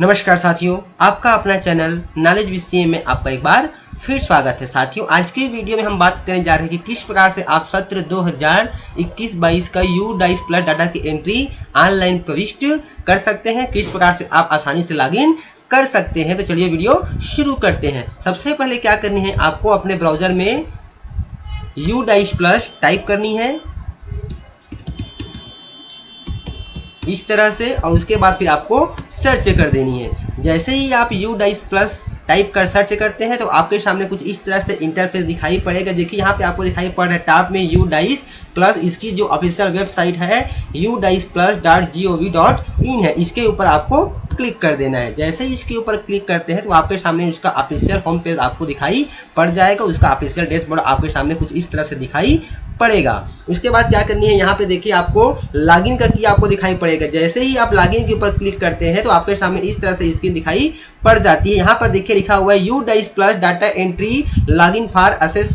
नमस्कार साथियों, आपका अपना चैनल नॉलेज विद सीएम में आपका एक बार फिर स्वागत है। साथियों, आज की वीडियो में हम बात करने जा रहे हैं कि किस प्रकार से आप सत्र 2021-22 का यूडाइस प्लस डाटा की एंट्री ऑनलाइन प्रविष्ट कर सकते हैं। किस प्रकार से आप आसानी से लॉगिन कर सकते हैं। तो चलिए वीडियो शुरू करते हैं। सबसे पहले क्या करनी है, आपको अपने ब्राउजर में यूडाइस प्लस टाइप करनी है इस तरह से, और उसके बाद फिर आपको सर्च कर देनी है। जैसे ही आप यूडाइस प्लस टाइप कर सर्च करते हैं तो आपके सामने कुछ इस तरह से इंटरफेस दिखाई पड़ेगा। देखिए यहाँ पे आपको दिखाई पड़ रहा है टॉप में यूडाइस प्लस, इसकी जो ऑफिशियल वेबसाइट है udaisplus.gov.in है, इसके ऊपर आपको क्लिक कर देना है। जैसे ही इसके ऊपर क्लिक करते हैं तो आपके सामने उसका ऑफिशियल होम पेज आपको दिखाई पड़ जाएगा। उसका ऑफिशियल डैशबोर्ड आपके सामने कुछ इस तरह से दिखाई पड़ेगा। उसके बाद क्या करनी है, यहाँ पे देखिए आपको लॉगिन का की आपको दिखाई पड़ेगा। जैसे ही आप लॉगिन के ऊपर क्लिक करते हैं तो आपके सामने इस तरह से स्क्रीन दिखाई पड़ जाती है। यहाँ पर देखिए लिखा हुआ है UDISE plus data entry login for assess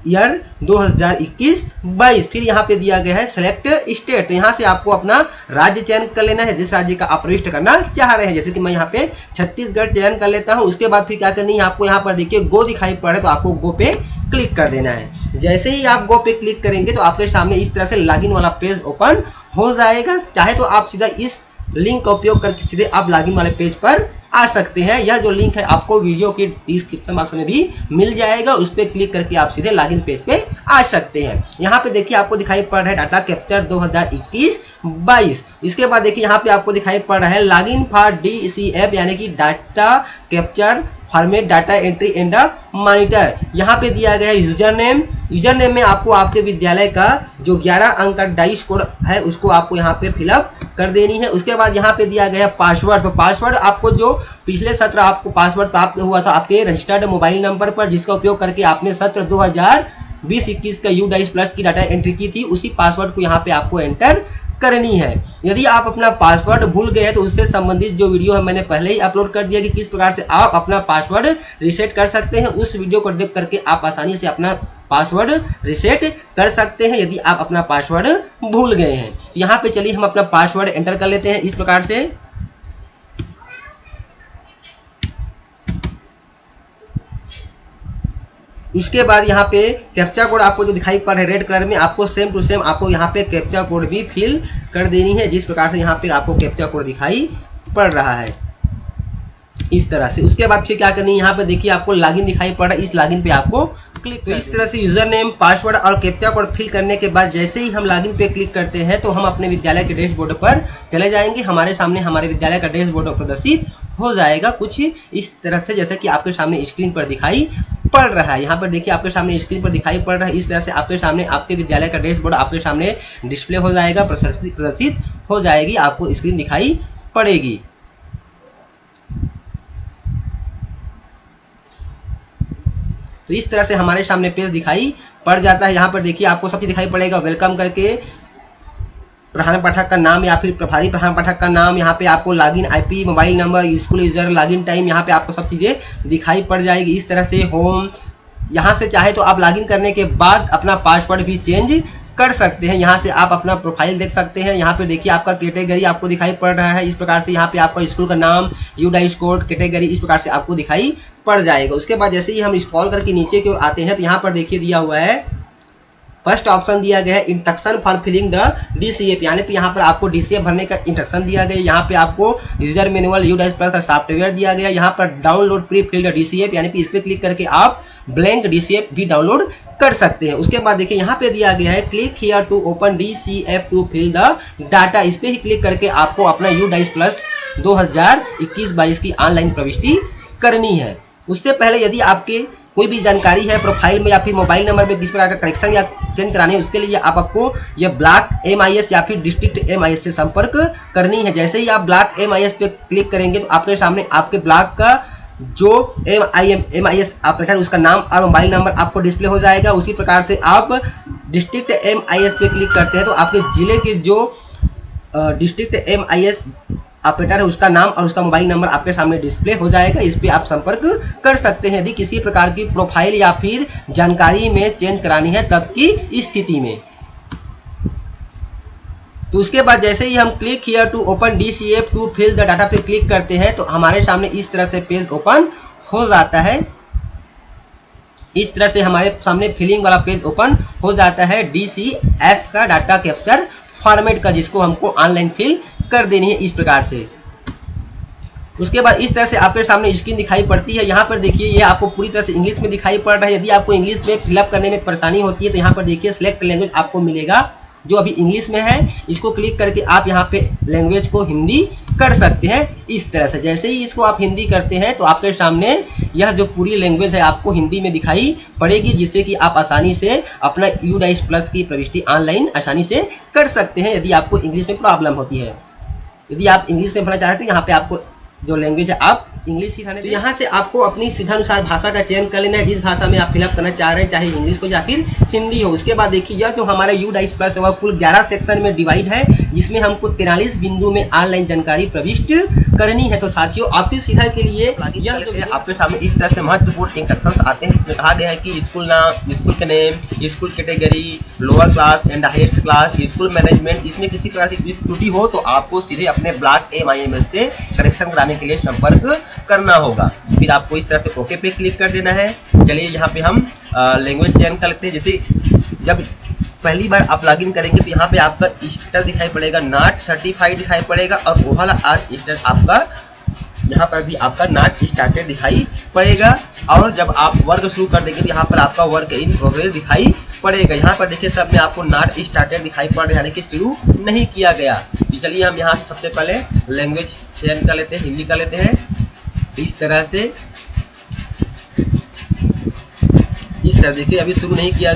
year 2021-22। फिर यहाँ पे दिया गया है सेलेक्ट स्टेट। तो यहाँ से आपको अपना राज्य चयन कर लेना है, जिस राज्य का आप प्रविष्ट करना चाह रहे हैं। जैसे कि मैं यहाँ पे छत्तीसगढ़ चयन कर लेता हूँ। उसके बाद फिर क्या करनी है, आपको यहाँ पर देखिए गो दिखाई पड़ रहा है, तो आपको गो पे क्लिक कर देना है। जैसे ही आप गो पे क्लिक करेंगे तो आपके सामने इस तरह से लॉगिन वाला पेज ओपन हो जाएगा। चाहे तो आप सीधा इस लिंक का उपयोग करके सीधे आप लॉगिन वाले पेज पर आ सकते हैं। यह जो लिंक है आपको वीडियो के डिस्क्रिप्शन बॉक्स में भी मिल जाएगा, उस पर क्लिक करके आप सीधे लॉगिन पेज पे आ सकते हैं। यहाँ पे देखिए आपको दिखाई पड़ रहा है डाटा कैप्चर 2021-22। इसके बाद देखिए यहाँ पे आपको दिखाई पड़ रहा है लॉगिन फॉर DCF यानी कि data capture format data entry and monitor. यहाँ पे दिया गया है यूजर नेम में आपको आपके विद्यालय का जो 11 अंक का डाइस कोड है उसको आपको यहाँ पे फिलअप कर देनी है। उसके बाद यहाँ पे दिया गया है पासवर्ड। तो पासवर्ड आपको जो पिछले सत्र आपको पासवर्ड प्राप्त हुआ था आपके रजिस्टर्ड मोबाइल नंबर पर, जिसका उपयोग करके आपने सत्र 2020-21 का यूडाइस प्लस की डाटा एंट्री की थी, उसी पासवर्ड को यहाँ पे आपको एंटर करनी है। यदि आप अपना पासवर्ड भूल गए तो उससे संबंधित जो वीडियो है मैंने पहले ही अपलोड कर दिया कि किस प्रकार से आप अपना पासवर्ड रीसेट कर सकते हैं। उस वीडियो को देख करके आप आसानी से अपना पासवर्ड रीसेट कर सकते हैं यदि आप अपना पासवर्ड भूल गए हैं। यहाँ पे चलिए हम अपना पासवर्ड एंटर कर लेते हैं इस प्रकार से। उसके बाद यहाँ पे कैप्चा कोड आपको जो दिखाई पड़ रहा है रेड कलर में, आपको सेम टू सेम आपको यहाँ पे कैप्चा कोड भी फिल कर देनी है, जिस प्रकार से यहाँ पे आपको कैप्चा कोड दिखाई पड़ रहा है इस तरह से। उसके बाद फिर क्या करनी है, यहाँ पे देखिए आपको लॉगिन दिखाई पड़ रहा है, इस लॉगिन पे आपको क्लिक। तो इस तरह से यूजर नेम, पासवर्ड और कैप्चा कोड फिल करने के बाद जैसे ही हम लॉगिन पे क्लिक करते हैं तो हम अपने विद्यालय के डैशबोर्ड पर चले जाएंगे। हमारे सामने हमारे विद्यालय का डैशबोर्ड प्रदर्शित हो जाएगा कुछ इस तरह से, जैसे कि आपके सामने स्क्रीन पर दिखाई पड़ रहा है। यहाँ पर देखिए आपके सामने स्क्रीन पर दिखाई पड़ रहा है इस तरह से आपके सामने आपके विद्यालय का डैशबोर्ड आपके सामने डिस्प्ले हो जाएगा, प्रदर्शित हो जाएगी, आपको स्क्रीन दिखाई पड़ेगी। तो इस तरह से हमारे सामने पेज दिखाई पड़ जाता है। यहाँ पर देखिए आपको सब चीज दिखाई पड़ेगा, वेलकम करके प्रधान पाठक का नाम या फिर प्रभारी प्रधान पाठक का नाम, यहाँ पे आपको login IP, mobile number, school user, login time, यहाँ पे आपको सब चीज़ें दिखाई पड़ जाएगी इस तरह से। होम, यहाँ से चाहे तो आप लॉगिन करने के बाद अपना पासवर्ड भी चेंज कर सकते हैं। यहाँ से आप अपना प्रोफाइल देख सकते हैं। यहाँ पे देखिए आपका कैटेगरी आपको दिखाई पड़ रहा है इस प्रकार से। यहाँ पे आपका स्कूल का नाम, यूडाइस कोड, कैटेगरी इस प्रकार से आपको दिखाई पड़ जाएगा। उसके बाद जैसे ही हम स्क्रॉल करके नीचे की ओर आते हैं तो यहाँ पर देखिए दिया हुआ है फर्स्ट ऑप्शन दिया गया है instruction for filling the DCF, यानी कि यहाँ पर आपको DCF भरने का इंस्ट्रक्शन दिया गया है। यहाँ पे आपको यूजर मैनुअल यूडाइस प्लस का सॉफ्टवेयर दिया गया है। यहाँ पर डाउनलोड प्री फिल्ड DCF, यानी कि इस पर क्लिक करके आप ब्लैंक DCF भी डाउनलोड कर सकते हैं। उसके बाद देखिए यहाँ पे दिया गया है click here to open DCF to fill the data. इस पर ही क्लिक करके आपको अपना यूडाइस प्लस 2021-22 की ऑनलाइन प्रविष्टि करनी है। उससे पहले यदि आपके कोई भी जानकारी है प्रोफाइल में या फिर मोबाइल नंबर में किस प्रकार का करेक्शन या चेंज करानी है, उसके लिए आपको यह ब्लॉक MIS या फिर डिस्ट्रिक्ट MIS से संपर्क करनी है। जैसे ही आप ब्लॉक MIS पे क्लिक करेंगे तो आपके सामने आपके ब्लॉक का जो MIS ऑपरेटर उसका नाम और मोबाइल नंबर आपको डिस्प्ले हो जाएगा। उसी प्रकार से आप डिस्ट्रिक्ट MIS पे क्लिक करते हैं तो आपके जिले के जो डिस्ट्रिक्ट MIS ऑपरेटर है उसका नाम और उसका मोबाइल नंबर आपके सामने डिस्प्ले हो जाएगा। इस पे आप संपर्क कर सकते हैं यदि किसी प्रकार की प्रोफाइल या फिर जानकारी में चेंज करानी है तब की स्थिति में। तो उसके बाद जैसे ही हम click here to open DCF to fill the data पे क्लिक करते हैं तो हमारे सामने इस तरह से पेज ओपन हो जाता है। इस तरह से हमारे सामने फिलिंग वाला पेज ओपन हो जाता है DCF का डाटा कैप्चर फॉर्मेट का, जिसको हमको ऑनलाइन फिल कर देनी है इस प्रकार से। उसके बाद इस तरह से आपके सामने स्क्रीन दिखाई पड़ती है। यहाँ पर देखिए ये आपको पूरी तरह से इंग्लिश में दिखाई पड़ रहा है। यदि आपको इंग्लिश में फिलअप करने में परेशानी होती है तो यहाँ पर देखिए सिलेक्ट लैंग्वेज आपको मिलेगा जो अभी इंग्लिश में है। इसको क्लिक करके आप यहाँ पे लैंग्वेज को हिंदी कर सकते हैं इस तरह से। जैसे ही इसको आप हिंदी करते हैं तो आपके सामने यह जो पूरी लैंग्वेज है आपको हिंदी में दिखाई पड़ेगी, जिससे कि आप आसानी से अपना U-Plus की प्रविष्टि ऑनलाइन आसानी से कर सकते हैं यदि आपको इंग्लिश में प्रॉब्लम होती है। यदि आप इंग्लिश में भरना चाहते हैं तो यहाँ पे आपको जो लैंग्वेज है आप इंग्लिश ही रहने तो यहाँ से आपको अपनी सुविधानुसार भाषा का चयन कर लेना है, जिस भाषा में आप फिलअप करना चाह रहे हैं, चाहे इंग्लिश हो या फिर हिंदी हो। उसके बाद देखिए यह जो हमारा U-Plus है वह कुल 11 सेक्शन में डिवाइड है, जिसमें हमको 43 बिंदु में ऑनलाइन जानकारी प्रविष्ट करनी है। तो साथियों आपकी सुविधा के लिए यह आपके सामने इस तरह से महत्वपूर्ण इंस्ट्रक्शंस आते हैं। इसमें कहा गया है कि स्कूल नाम, स्कूल के name, school category, lower class and highest class, school management. इसमें किसी प्रकार की त्रुटि हो तो आपको सीधे अपने ब्लॉक MIMS से करेक्शन कराने के लिए संपर्क करना होगा। फिर आपको इस तरह से ओके पे क्लिक कर देना है। चलिए यहाँ पे हम लैंग्वेज चयन कर लेते हैं। जैसे जब पहली बार आप लॉगिन करेंगे तो यहाँ पे आपका स्टेटस दिखाई पड़ेगा, नॉट सर्टिफाइड दिखाई पड़ेगा और वो वाला स्टेटस आपका यहाँ पर भी आपका नॉट स्टार्टेड दिखाई पड़ेगा। और जब आप वर्क शुरू कर देंगे तो यहाँ पर आपका वर्क इन प्रोग्रेस दिखाई पड़ेगा। यहाँ पर देखिए सब में आपको नॉट स्टार्टेड दिखाई पड़ रहा है, यानी कि शुरू नहीं किया गया। तो चलिए हम यहाँ से सबसे पहले लैंग्वेज चयन कर लेते हैं, हिंदी कर लेते हैं। इस तरह से देखिए अभी शुरू नहीं किया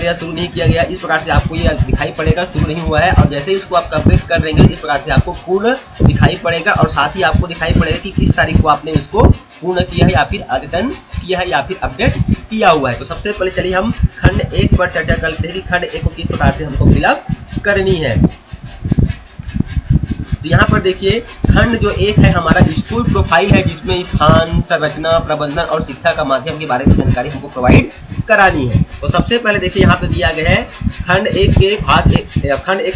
गया, इस प्रकार से आपको ये दिखाई पड़ेगा शुरू नहीं हुआ है। और जैसे ही इसको आप कंप्लीट कर देंगे इस प्रकार से आपको पूर्ण दिखाई पड़ेगा और साथ ही आपको दिखाई पड़ेगा कि किस तारीख को आपने इसको पूर्ण किया है या फिर अद्यतन किया है या फिर अपडेट किया हुआ है। तो सबसे पहले चलिए हम खंड 1 पर चर्चा करते हैं कि खंड 1 को किस प्रकार से हमको फिलअप करनी है। तो यहाँ पर देखिए खंड जो 1 है हमारा स्कूल प्रोफाइल है, जिसमें स्थान, संरचना, प्रबंधन और शिक्षा का माध्यम के बारे में जानकारी हमको प्रोवाइड करानी है। तो सबसे पहले देखिए यहाँ पे दिया गया है खंड 1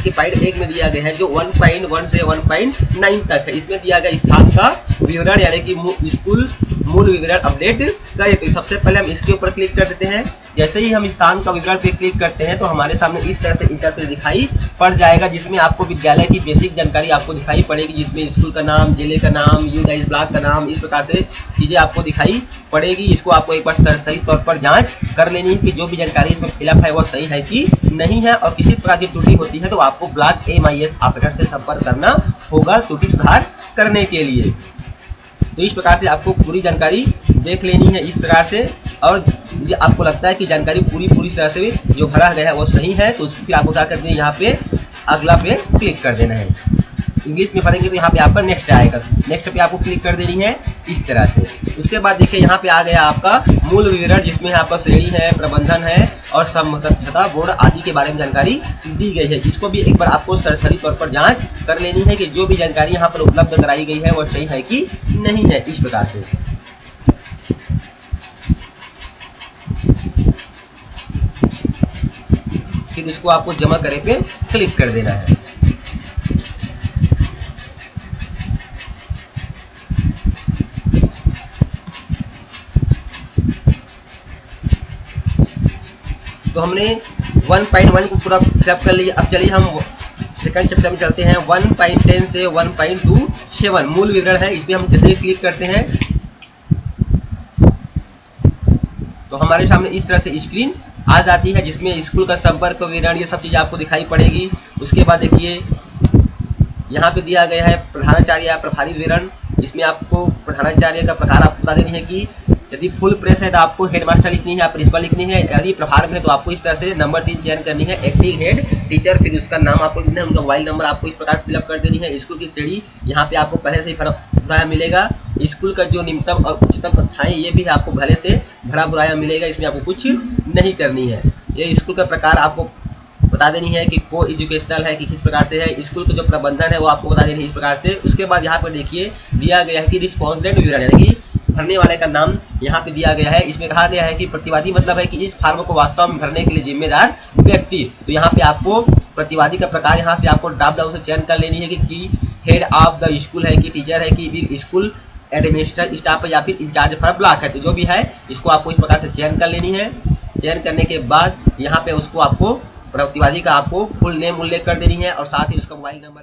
के पार्ट 1 में दिया गया है जो 1.1 से 1.9 तक है। इसमें दिया गया स्थान का विवरण यानी कि स्कूल मूल विवरण अपडेट करें। तो सबसे पहले हम इसके ऊपर क्लिक कर देते हैं। जैसे ही हम स्थान का विवरण पे क्लिक करते हैं तो हमारे सामने इस तरह से इंटरफेस दिखाई पड़ जाएगा, जिसमें आपको विद्यालय की बेसिक जानकारी आपको दिखाई पड़ेगी, जिसमें स्कूल का नाम, जिले का नाम, U-Plus ब्लॉक का नाम, इस प्रकार से चीज़ें आपको दिखाई पड़ेगी। इसको आपको एक बार सही तौर पर जांच कर लेनी है कि जो भी जानकारी इसमें फिलअप है वो सही है कि नहीं है। और किसी प्रकार की त्रुटि होती है तो आपको ब्लॉक MIS ऑपरेटर से संपर्क करना होगा त्रुटि सुधार करने के लिए। तो इस प्रकार से आपको पूरी जानकारी देख लेनी है इस प्रकार से। और ये आपको लगता है कि जानकारी पूरी तरह से जो भरा गया है वो सही है तो उसको फिर आपको क्या करना है, यहाँ पे अगला पे क्लिक कर देना है। इंग्लिश में भरेंगे तो यहाँ पे आपका नेक्स्ट आएगा, नेक्स्ट पे आपको क्लिक कर देनी है इस तरह से। उसके बाद देखिए यहाँ पे आ गया आपका मूल विवरण, जिसमें आपका श्रेणी है, प्रबंधन है और तथा बोर्ड आदि के बारे में जानकारी दी गई है। इसको भी एक बार आपको सरसरी तौर पर जांच कर लेनी है कि जो भी जानकारी यहाँ पर उपलब्ध कराई गई है वो सही है कि नहीं है, इस प्रकार से। फिर इसको आपको जमा करे पे क्लिक कर देना है। तो हमने 1.1 को पूरा फिलअप कर लिया। अब चलिए हम सेकंड चैप्टर में चलते हैं। 1.10 से 1.27 मूल विवरण है, इसमें हम जैसे ही क्लिक करते हैं तो हमारे सामने इस तरह से स्क्रीन आ जाती है, जिसमें स्कूल का संपर्क विवरण ये सब चीज़ें आपको दिखाई पड़ेगी। उसके बाद देखिए यहाँ पे दिया गया है प्रधानाचार्य या प्रभारी विवरण। इसमें आपको प्रधानाचार्य का प्रकार आपको बता देनी है कि यदि फुल प्रेस है तो आपको हेडमास्टर लिखनी है या प्रिंसिपल लिखनी है। यदि प्रभार में है तो आपको इस तरह से नंबर 3 चयन करनी है, एक्टिव हेड टीचर। फिर उसका नाम आपको लिखना है, उनका मोबाइल नंबर आपको इस प्रकार से फिलअप कर देनी है। स्कूल की श्रेणी यहाँ पे आपको पहले से ही भरा मिलेगा। स्कूल का जो निम्नतम और उच्चतम कक्षाएं ये भी आपको पहले से भरा बुराया मिलेगा, इसमें आपको कुछ नहीं करनी है। ये स्कूल का प्रकार आपको बता देनी है कि को एजुकेशनल है कि किस प्रकार से है। स्कूल का जो प्रबंधन है वो आपको बता देनी है इस प्रकार से। उसके बाद यहाँ पर देखिए दिया गया है कि रिस्पॉन्डेंट विवरण यानी कि भरने वाले का नाम यहाँ पे दिया गया है। इसमें कहा गया है कि प्रतिवादी मतलब है कि इस फॉर्म को वास्तव में भरने के लिए जिम्मेदार व्यक्ति। तो यहाँ पे आपको प्रतिवादी का प्रकार यहाँ से आपको ड्रॉप डाउन से चयन कर लेनी है कि हेड ऑफ द स्कूल है, कि टीचर है, कि फिर स्कूल एडमिनिस्ट्रेटिव स्टाफ है, या फिर इंचार्ज फॉर ब्लॉक है। तो जो भी है इसको आपको इस प्रकार से चयन कर लेनी है। चयन करने के बाद यहाँ पे उसको आपको प्रतिवादी का आपको फुल नेम उल्लेख कर देनी है और साथ ही उसका मोबाइल नंबर।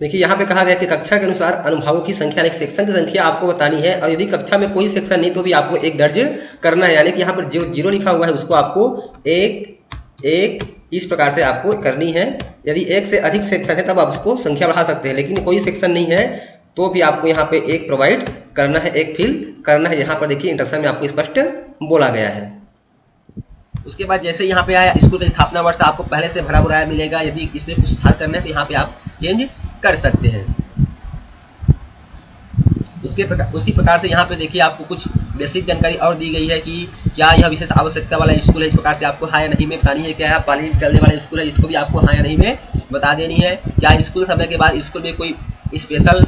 देखिए यहाँ पे कहा गया कि कक्षा के अनुसार अनुभागों की संख्या यानी सेक्शन की संख्या आपको बतानी है, और यदि कक्षा में कोई सेक्शन नहीं तो भी आपको एक दर्ज करना है, यानी कि यहाँ पर जो 0 लिखा हुआ है उसको आपको 1 इस प्रकार से आपको करनी है। यदि 1 से अधिक सेक्शन है तब आप उसको संख्या बढ़ा सकते हैं, लेकिन कोई सेक्शन नहीं है तो भी आपको यहाँ पे 1 प्रोवाइड करना है, 1 फिल करना है। यहाँ पर देखिए इंस्ट्रक्शन में आपको स्पष्ट बोला गया है। उसके बाद जैसे यहाँ पे आया स्कूल का स्थापना वर्ष आपको पहले से भरा भराया मिलेगा। यदि इसमें कुछ सुधार करना है तो यहाँ पे आप चेंज कर सकते हैं। उसी प्रकार से यहाँ पे देखिए आपको कुछ बेसिक जानकारी और दी गई है कि क्या यह विशेष आवश्यकता वाला स्कूल है, इस प्रकार से आपको हाँ या नहीं में बतानी है। क्या पानी चलने वाला स्कूल है, इसको भी आपको हाँ या नहीं में बता देनी है। क्या स्कूल समय के बाद स्कूल में कोई स्पेशल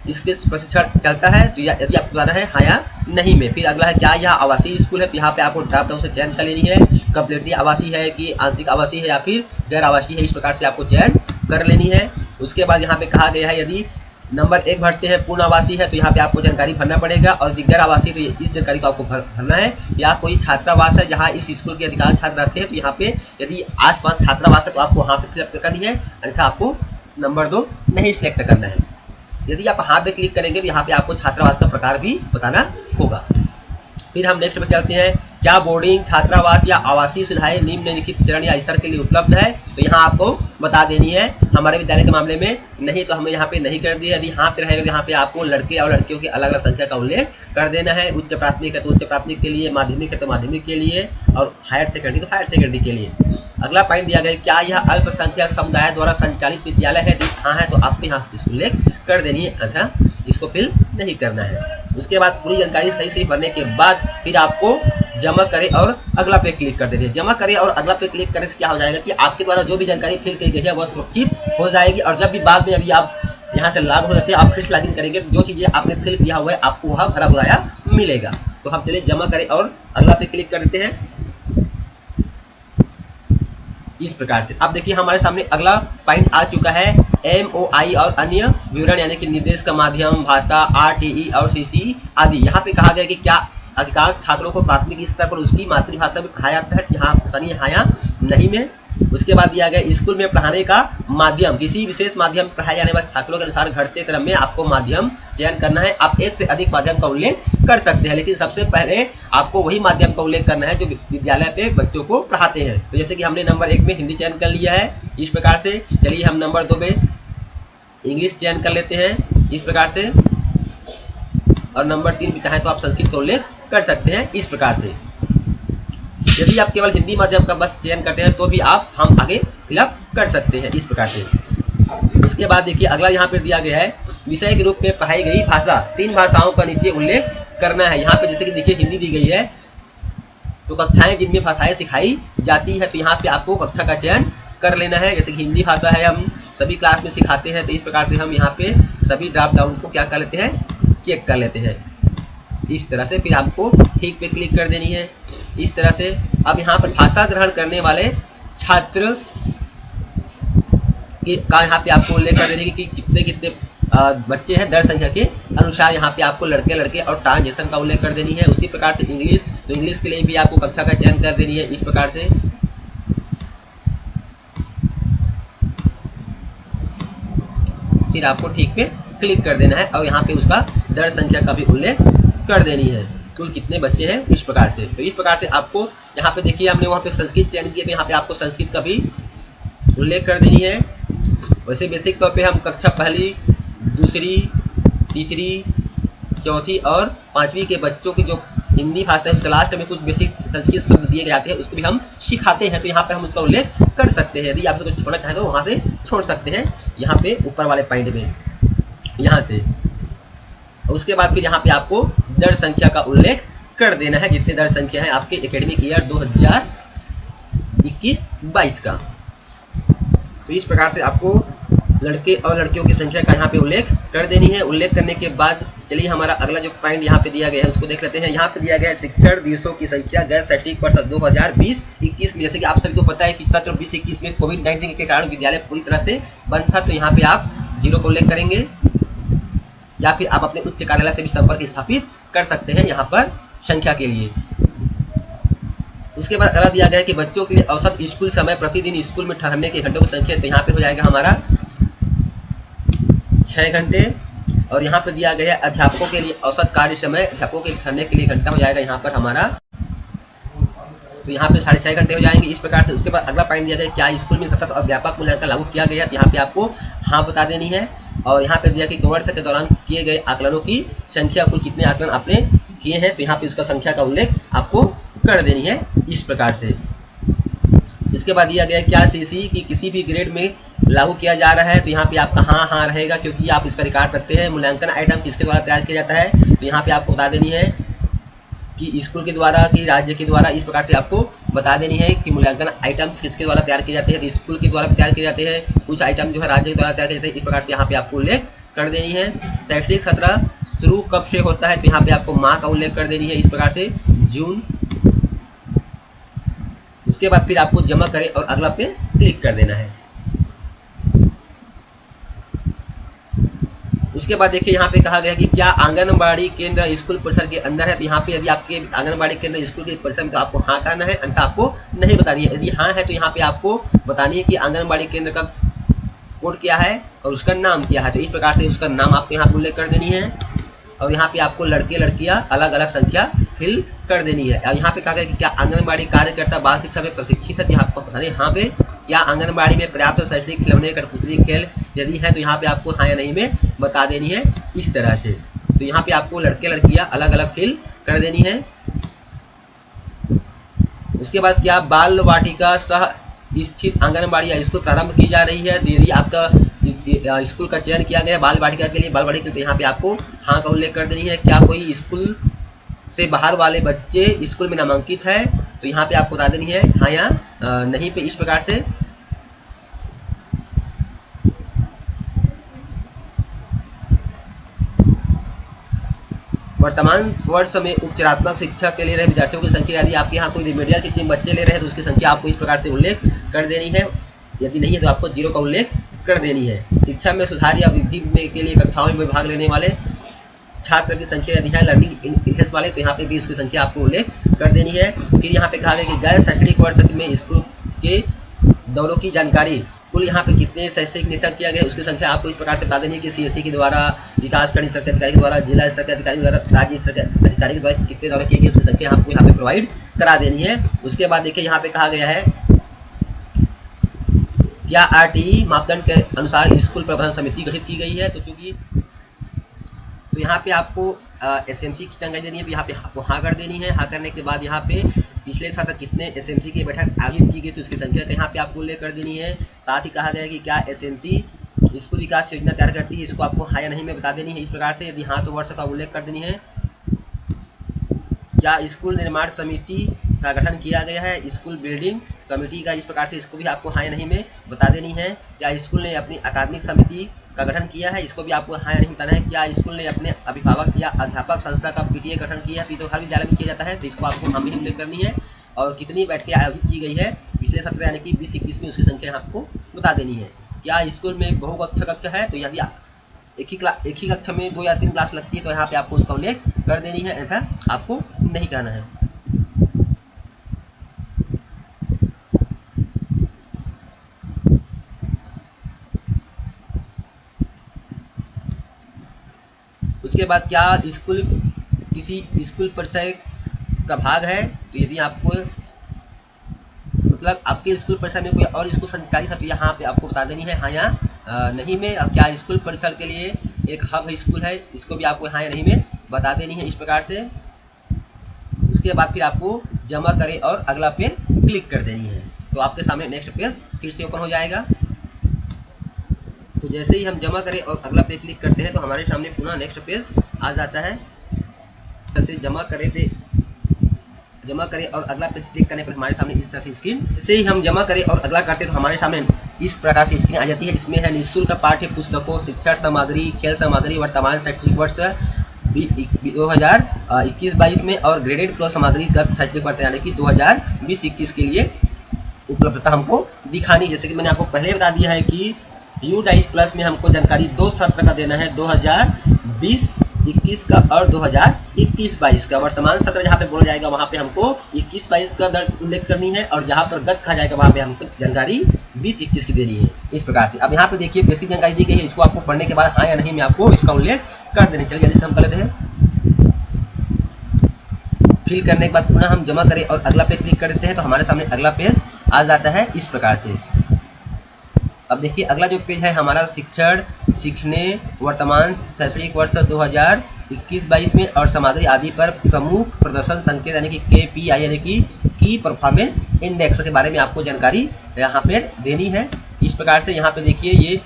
इसके प्रशिक्षण चलता है, तो यदि आपको बताना है हाँ या नहीं में। फिर अगला है क्या यह आवासीय स्कूल है, तो यहाँ पे आपको ड्रॉप डाउन से चयन कर लेनी है। कंप्लीटली आवासीय है कि आंशिक आवासीय है या फिर गैर आवासीय है, इस प्रकार से आपको चयन कर लेनी है। उसके बाद यहाँ पे कहा गया है यदि नंबर 1 भरते हैं पूर्ण आवासीय है तो यहाँ पे आपको जानकारी भरना पड़ेगा, और गैर आवासीय तो इस जानकारी को आपको भरना है। या कोई छात्रावास है जहाँ इस स्कूल के अधिकांश छात्र रहते हैं, तो यहाँ पे यदि आसपास छात्रावास है तो आपको वहाँ पे फिलअप करनी है, अन्यथा आपको नंबर 2 नहीं सिलेक्ट करना है। यदि आप हाँ पे क्लिक करेंगे तो यहाँ पे आपको छात्रावास का प्रकार भी बताना होगा। फिर हम नेक्स्ट पे चलते हैं। क्या बोर्डिंग छात्रावास या आवासीय सुविधाएं निम्नलिखित चरण या स्तर के लिए उपलब्ध है, तो यहाँ आपको बता देनी है। हमारे विद्यालय के मामले में नहीं, तो हमने यहाँ पे नहीं कर दिया। यदि यहाँ पे रहेगा तो यहाँ पे आपको लड़के और लड़कियों की अलग अलग संख्या का उल्लेख कर देना है। उच्च प्राथमिक है तो उच्च प्राथमिक के लिए, माध्यमिक है तो माध्यमिक के लिए, और हायर सेकेंडरी तो हायर सेकेंडरी के लिए। अगला पॉइंट दिया गया क्या यह अल्पसंख्यक समुदाय द्वारा संचालित विद्यालय है, हाँ है तो आपको यहाँ इसको उल्लेख कर देनी है, अच्छा इसको फिल नहीं करना है। उसके बाद पूरी जानकारी सही भरने के बाद फिर आपको जमा करें और अगला पे क्लिक कर देनी है। जमा करें और अगला पे क्लिक करने से क्या हो जाएगा कि आपके द्वारा जो भी जानकारी फिल की गई है वह सुरक्षित हो जाएगी, और जब भी बाद में अभी आप यहाँ से लॉग हो जाते हैं, आप फिर से लॉगिन करेंगे तो जो चीज़ें आपने फिल किया हुआ है आपको वहाँ भरा भराया मिलेगा। तो हम चलिए जमा करें और अगला पे क्लिक कर देते हैं इस प्रकार से। अब देखिए हमारे सामने अगला पॉइंट आ चुका है, MOI और अन्य विवरण यानी कि निर्देश का माध्यम, भाषा, RTE और CC आदि। यहाँ पे कहा गया कि क्या अधिकांश छात्रों को प्राथमिक स्तर पर उसकी मातृभाषा में पढ़ाया जाता है, यहाँ बतानी है हाँ या नहीं में। उसके बाद दिया गया स्कूल में पढ़ाने का माध्यम, किसी विशेष माध्यम में पढ़ाए जाने वाले छात्रों के अनुसार घटते क्रम में आपको माध्यम चयन करना है। आप 1 से अधिक माध्यम का उल्लेख कर सकते हैं, लेकिन सबसे पहले आपको वही माध्यम का उल्लेख करना है जो विद्यालय पे बच्चों को पढ़ाते हैं। तो जैसे कि हमने नंबर 1 में हिंदी चयन कर लिया है इस प्रकार से। चलिए हम नंबर 2 में इंग्लिश चयन कर लेते हैं इस प्रकार से, और नंबर 3 में चाहे तो आप संस्कृत का उल्लेख कर सकते हैं इस प्रकार से। यदि आप केवल हिंदी माध्यम का बस चयन करते हैं तो भी आप हम आगे फिलअप कर सकते हैं इस प्रकार से। उसके बाद देखिए अगला यहाँ पे दिया गया है विषय के रूप में पढ़ाई गई भाषा, 3 भाषाओं का नीचे उल्लेख करना है। यहाँ पे जैसे कि देखिए हिंदी दी गई है, तो कक्षाएं जिनमें भाषाएं सिखाई जाती है तो यहाँ पे आपको कक्षा का चयन कर लेना है। जैसे कि हिंदी भाषा है हम सभी क्लास में सिखाते हैं, तो इस प्रकार से हम यहाँ पे सभी ड्रॉप डाउन को क्या कर लेते हैं, चेक कर लेते हैं इस तरह से। फिर आपको ठीक पे क्लिक कर देनी है इस तरह से। अब यहाँ पर भाषा ग्रहण करने वाले छात्र का यहाँ पे आपको उल्लेख कर देने की कितने कितने बच्चे हैं दर संख्या के अनुसार। यहाँ पे आपको लड़के लड़के और ट्रांसजेशन का उल्लेख कर देनी है। उसी प्रकार से इंग्लिश, तो इंग्लिश के लिए भी आपको कक्षा का चयन कर देनी है इस प्रकार से। फिर आपको ठीक पे क्लिक कर देना है और यहाँ पे उसका दर संख्या का भी उल्लेख कर देनी है, कुल कितने बच्चे हैं इस प्रकार से। तो इस प्रकार से आपको यहाँ पे देखिए हमने वहाँ पे संस्कृत चयन किया, तो यहाँ पे आपको संस्कृत का भी उल्लेख कर देनी है। वैसे बेसिक तौर पे हम कक्षा पहली, दूसरी, तीसरी, चौथी और 5वीं के बच्चों की जो हिंदी भाषा है उसके लास्ट में कुछ बेसिक संस्कृत शब्द दिए जाते हैं, उसको भी हम सिखाते हैं। तो यहाँ पे हम उसका उल्लेख कर सकते हैं। यदि आप उसको छोड़ना चाहें तो वहाँ से छोड़ सकते हैं, यहाँ पे ऊपर वाले पॉइंट में यहाँ से। उसके बाद फिर यहाँ पे आपको दर संख्या का उल्लेख कर देना है, जितने दर संख्या है आपके एकेडमिक ईयर 2021-22 का। तो इस प्रकार से आपको लड़के और लड़कियों की संख्या का यहाँ पे उल्लेख कर देनी है। उल्लेख करने के बाद चलिए हमारा अगला जो पॉइंट यहाँ पे दिया गया है उसको देख लेते हैं। यहाँ पे दिया गया है शिक्षण दिवसों की संख्या गैर शैक्षणिक वर्ष 2020-21 में। जैसे कि आप सभी को पता है कि सत्र 2021 में कोविड-19 के कारण विद्यालय पूरी तरह से बंद था, तो यहाँ पे आप 0 का उल्लेख करेंगे या फिर आप अपने उच्च कार्यालय से भी संपर्क स्थापित कर सकते हैं यहाँ पर संख्या के लिए। उसके बाद अगला दिया गया है कि बच्चों के लिए औसत स्कूल समय प्रतिदिन स्कूल में ठहरने के घंटों की संख्या, तो यहाँ पे हो जाएगा हमारा 6 घंटे। और यहाँ पे दिया गया है अध्यापकों के लिए औसत कार्य समय, अध्यापकों के ठहरने के लिए घंटा हो जाएगा यहाँ पर हमारा, तो यहाँ पे 6.5 घंटे हो जाएंगे इस प्रकार से। उसके बाद अगला पॉइंट दिया गया क्या स्कूल में सतत और व्यापक मूल्यांकन लागू किया गया, तो यहाँ पे आपको हाँ बता देनी है। और यहाँ पे दिया कि वर्ष के दौरान किए गए आकलनों की संख्या, कुल कितने आकलन आपने किए हैं, तो यहाँ पे उसका संख्या का उल्लेख आपको कर देनी है इस प्रकार से। इसके बाद दिया गया क्या सीसी की किसी भी ग्रेड में लागू किया जा रहा है, तो यहाँ पे आपका हाँ रहेगा, क्योंकि आप इसका रिकॉर्ड रखते हैं। मूल्यांकन आइटम किसके द्वारा तैयार किया जाता है, तो यहाँ पे आपको बता देनी है कि स्कूल के द्वारा कि राज्य के द्वारा, इस प्रकार से आपको बता देनी है कि मूल्यांकन आइटम्स किसके द्वारा तैयार किए जाते हैं, तो स्कूल के द्वारा तैयार किए जाते हैं, कुछ आइटम जो है राज्य के द्वारा तैयार किए जाते हैं, इस प्रकार से यहाँ पे आपको उल्लेख कर देनी है। शैक्षणिक सत्र शुरू कब से होता है, तो यहाँ पे आपको माह का उल्लेख कर देनी है इस प्रकार से, जून। उसके बाद फिर आपको जमा करें और अगला पे क्लिक कर देना है। उसके बाद देखिए यहाँ पे कहा गया कि क्या आंगनबाड़ी केंद्र स्कूल परिसर के अंदर है, तो यहाँ पे यदि आपके आंगनबाड़ी केंद्र स्कूल के परिसर में तो आपको हाँ कहना है, अन्यथा आपको नहीं बतानी है। यदि हाँ है तो यहाँ पे आपको बतानी है कि आंगनबाड़ी केंद्र का कोड क्या है और उसका नाम क्या है, तो इस प्रकार से उसका नाम आपको यहाँ पे उल्लेख कर देनी है। और यहाँ पे आपको लड़के लड़कियाँ अलग अलग संख्या फिल कर देनी है। और यहाँ पे कहा गया कि क्या आंगनबाड़ी कार्यकर्ता बाल शिक्षा में प्रशिक्षित है, तो यहाँ आपको बताना है हाँ पे। क्या आंगनबाड़ी में पर्याप्त शैक्षणिक खिलौने कठपुतली खेल यदि है, तो यहाँ पे आपको हाँ या नहीं में बता देनी है इस तरह से। तो यहाँ पे आपको लड़के लड़कियाँ अलग अलग फिल कर देनी है। उसके बाद क्या बाल वाटिका सह स्थित आंगनबाड़ी या स्कूल प्रारंभ की जा रही है, तो यदि आपका स्कूल का चयन किया गया बाल वाटिका के लिए, बाल वाटिका, तो यहाँ पे आपको हाँ का उल्लेख कर देनी है। क्या कोई स्कूल से बाहर वाले बच्चे स्कूल में नामांकित है, तो यहाँ पे आपको बता देनी है हाँ या नहीं पे इस प्रकार से। वर्तमान वर्ष में उपचारात्मक शिक्षा के लिए रहे विद्यार्थियों की संख्या, यदि आपके यहाँ कोई रिमेडियल शिक्षा में बच्चे ले रहे हैं तो उसकी संख्या आपको इस प्रकार से उल्लेख कर देनी है। यदि नहीं है तो आपको 0 का उल्लेख कर देनी है। शिक्षा में सुधार या वृद्धि में के लिए कक्षाओं में भाग लेने वाले छात्र की संख्या यदि है लर्निंग इंटरेस्ट वाले, तो यहाँ पे भी उसकी संख्या आपको उल्लेख कर देनी है। फिर यहाँ पे कहा गया कि गैर शैक्षणिक वर्ष में स्कूल के दौरों की जानकारी, कुल यहाँ पे कितने शैक्षणिक निरीक्षण किया गया उसकी संख्या आपको इस प्रकार से बता देनी है कि CSE के द्वारा, विकासखंड स्तर के अधिकारी के द्वारा, जिला स्तर के अधिकारी के द्वारा, राज्य स्तर के अधिकारी के द्वारा कितने दौरे किए गए उसकी संख्या आपको यहाँ पे प्रोवाइड करा देनी है। उसके बाद देखिए यहाँ पे कहा गया है क्या RTE मापदंड के अनुसार स्कूल प्रबंधन समिति गठित की गई है, तो क्योंकि तो यहाँ पे आपको SMC की जानकारी देनी है, तो यहाँ पे आपको हाँ कर देनी है। हाँ करने के बाद यहाँ पे पिछले सत्र कितने SMC की बैठक आयोजित की गई तो उसकी संख्या का यहाँ पे आपको उल्लेख कर देनी है। साथ ही कहा गया है कि क्या SMC स्कूल विकास योजना तैयार करती है, इसको आपको हाँ या नहीं में बता देनी है इस प्रकार से। यदि हाँ तो वर्ष का उल्लेख कर देनी है। क्या स्कूल निर्माण समिति का गठन किया गया है, स्कूल बिल्डिंग कमेटी का, इस प्रकार से इसको भी आपको हाँ या नहीं में बता देनी है। क्या स्कूल ने अपनी अकादमिक समिति का गठन किया है, इसको भी आपको हाँ या नहीं बताना है। क्या स्कूल ने अपने अभिभावक या अध्यापक संस्था का PTA गठन किया है, तो हर विद्यालय में किया जाता है, तो इसको आपको हाँ में उल्लेख करनी है। और कितनी बैठकें आयोजित की गई है पिछले सत्र यानी कि 20-21 में, उसकी संख्या आपको बता देनी है। क्या स्कूल में बहुकक्षा कक्षा है, तो यदि एक ही कक्षा में 2 या 3 क्लास लगती है तो यहाँ पे आपको उसका उल्लेख कर देनी है, अन्यथा आपको नहीं कहना है। उसके बाद क्या स्कूल किसी स्कूल परिसर का भाग है, तो यदि आपको मतलब आपके स्कूल परिसर में कोई और स्कूल संचालित है तो यहाँ पे आपको बता देनी है हाँ या नहीं में। क्या स्कूल परिसर के लिए एक हब स्कूल है, इसको भी आपको हाँ या नहीं में बता देनी है इस प्रकार से। उसके बाद फिर आपको जमा करें और अगला पे क्लिक कर देनी है, तो आपके सामने नेक्स्ट पेज फिर से ओपन हो जाएगा। तो जैसे ही हम जमा करें और अगला पे क्लिक करते हैं तो हमारे सामने पुनः नेक्स्ट पेज आ जाता है। जैसे जमा करें और अगला पेज क्लिक करने पर हमारे सामने इस तरह से स्क्रीन, जैसे ही हम जमा करें और अगला करते हैं तो हमारे सामने इस प्रकार से स्क्रीन आ जाती है। इसमें है निःशुल्क पाठ्य पुस्तकों, शिक्षण सामग्री, खेल सामग्री, वर्तमान शैक्षणिक वर्ष 2021-22 में और ग्रेडेड क्लॉथ सामग्री गत शैक्षणिक वर्ष यानी कि 2020-21 के लिए उपलब्धता हमको दिखानी। जैसे कि मैंने आपको पहले बता दिया है कि U-DICE प्लस में हमको जानकारी 2 सत्र का देना है, 2020-21 का और 2021-22 का। वर्तमान सत्र जहाँ पे बोला जाएगा वहाँ पे हमको 21-22 का दर्ज उल्लेख करनी है और जहाँ पर गत कहा जाएगा वहाँ पे हमको जानकारी 20-21 की देनी है। इस प्रकार से अब यहाँ पे देखिए बेसिक जानकारी दी गई है, इसको आपको पढ़ने के बाद हाँ या नहीं में आपको इसका उल्लेख कर देनी। चलिए जल्दी से हम कर लेते हैं। फिल करने के बाद पुनः हम जमा करें और अगला पेज क्लिक कर देते हैं तो हमारे सामने अगला पेज आ जाता है इस प्रकार से। अब देखिए अगला जो पेज है हमारा शिक्षण सीखने वर्तमान शैक्षणिक वर्ष 2021-22 में और सामग्री आदि पर प्रमुख प्रदर्शन संकेत यानी कि KPI यानी कि की परफॉर्मेंस इंडेक्स के बारे में आपको जानकारी यहाँ पे देनी है। इस प्रकार से यहाँ पे देखिए ये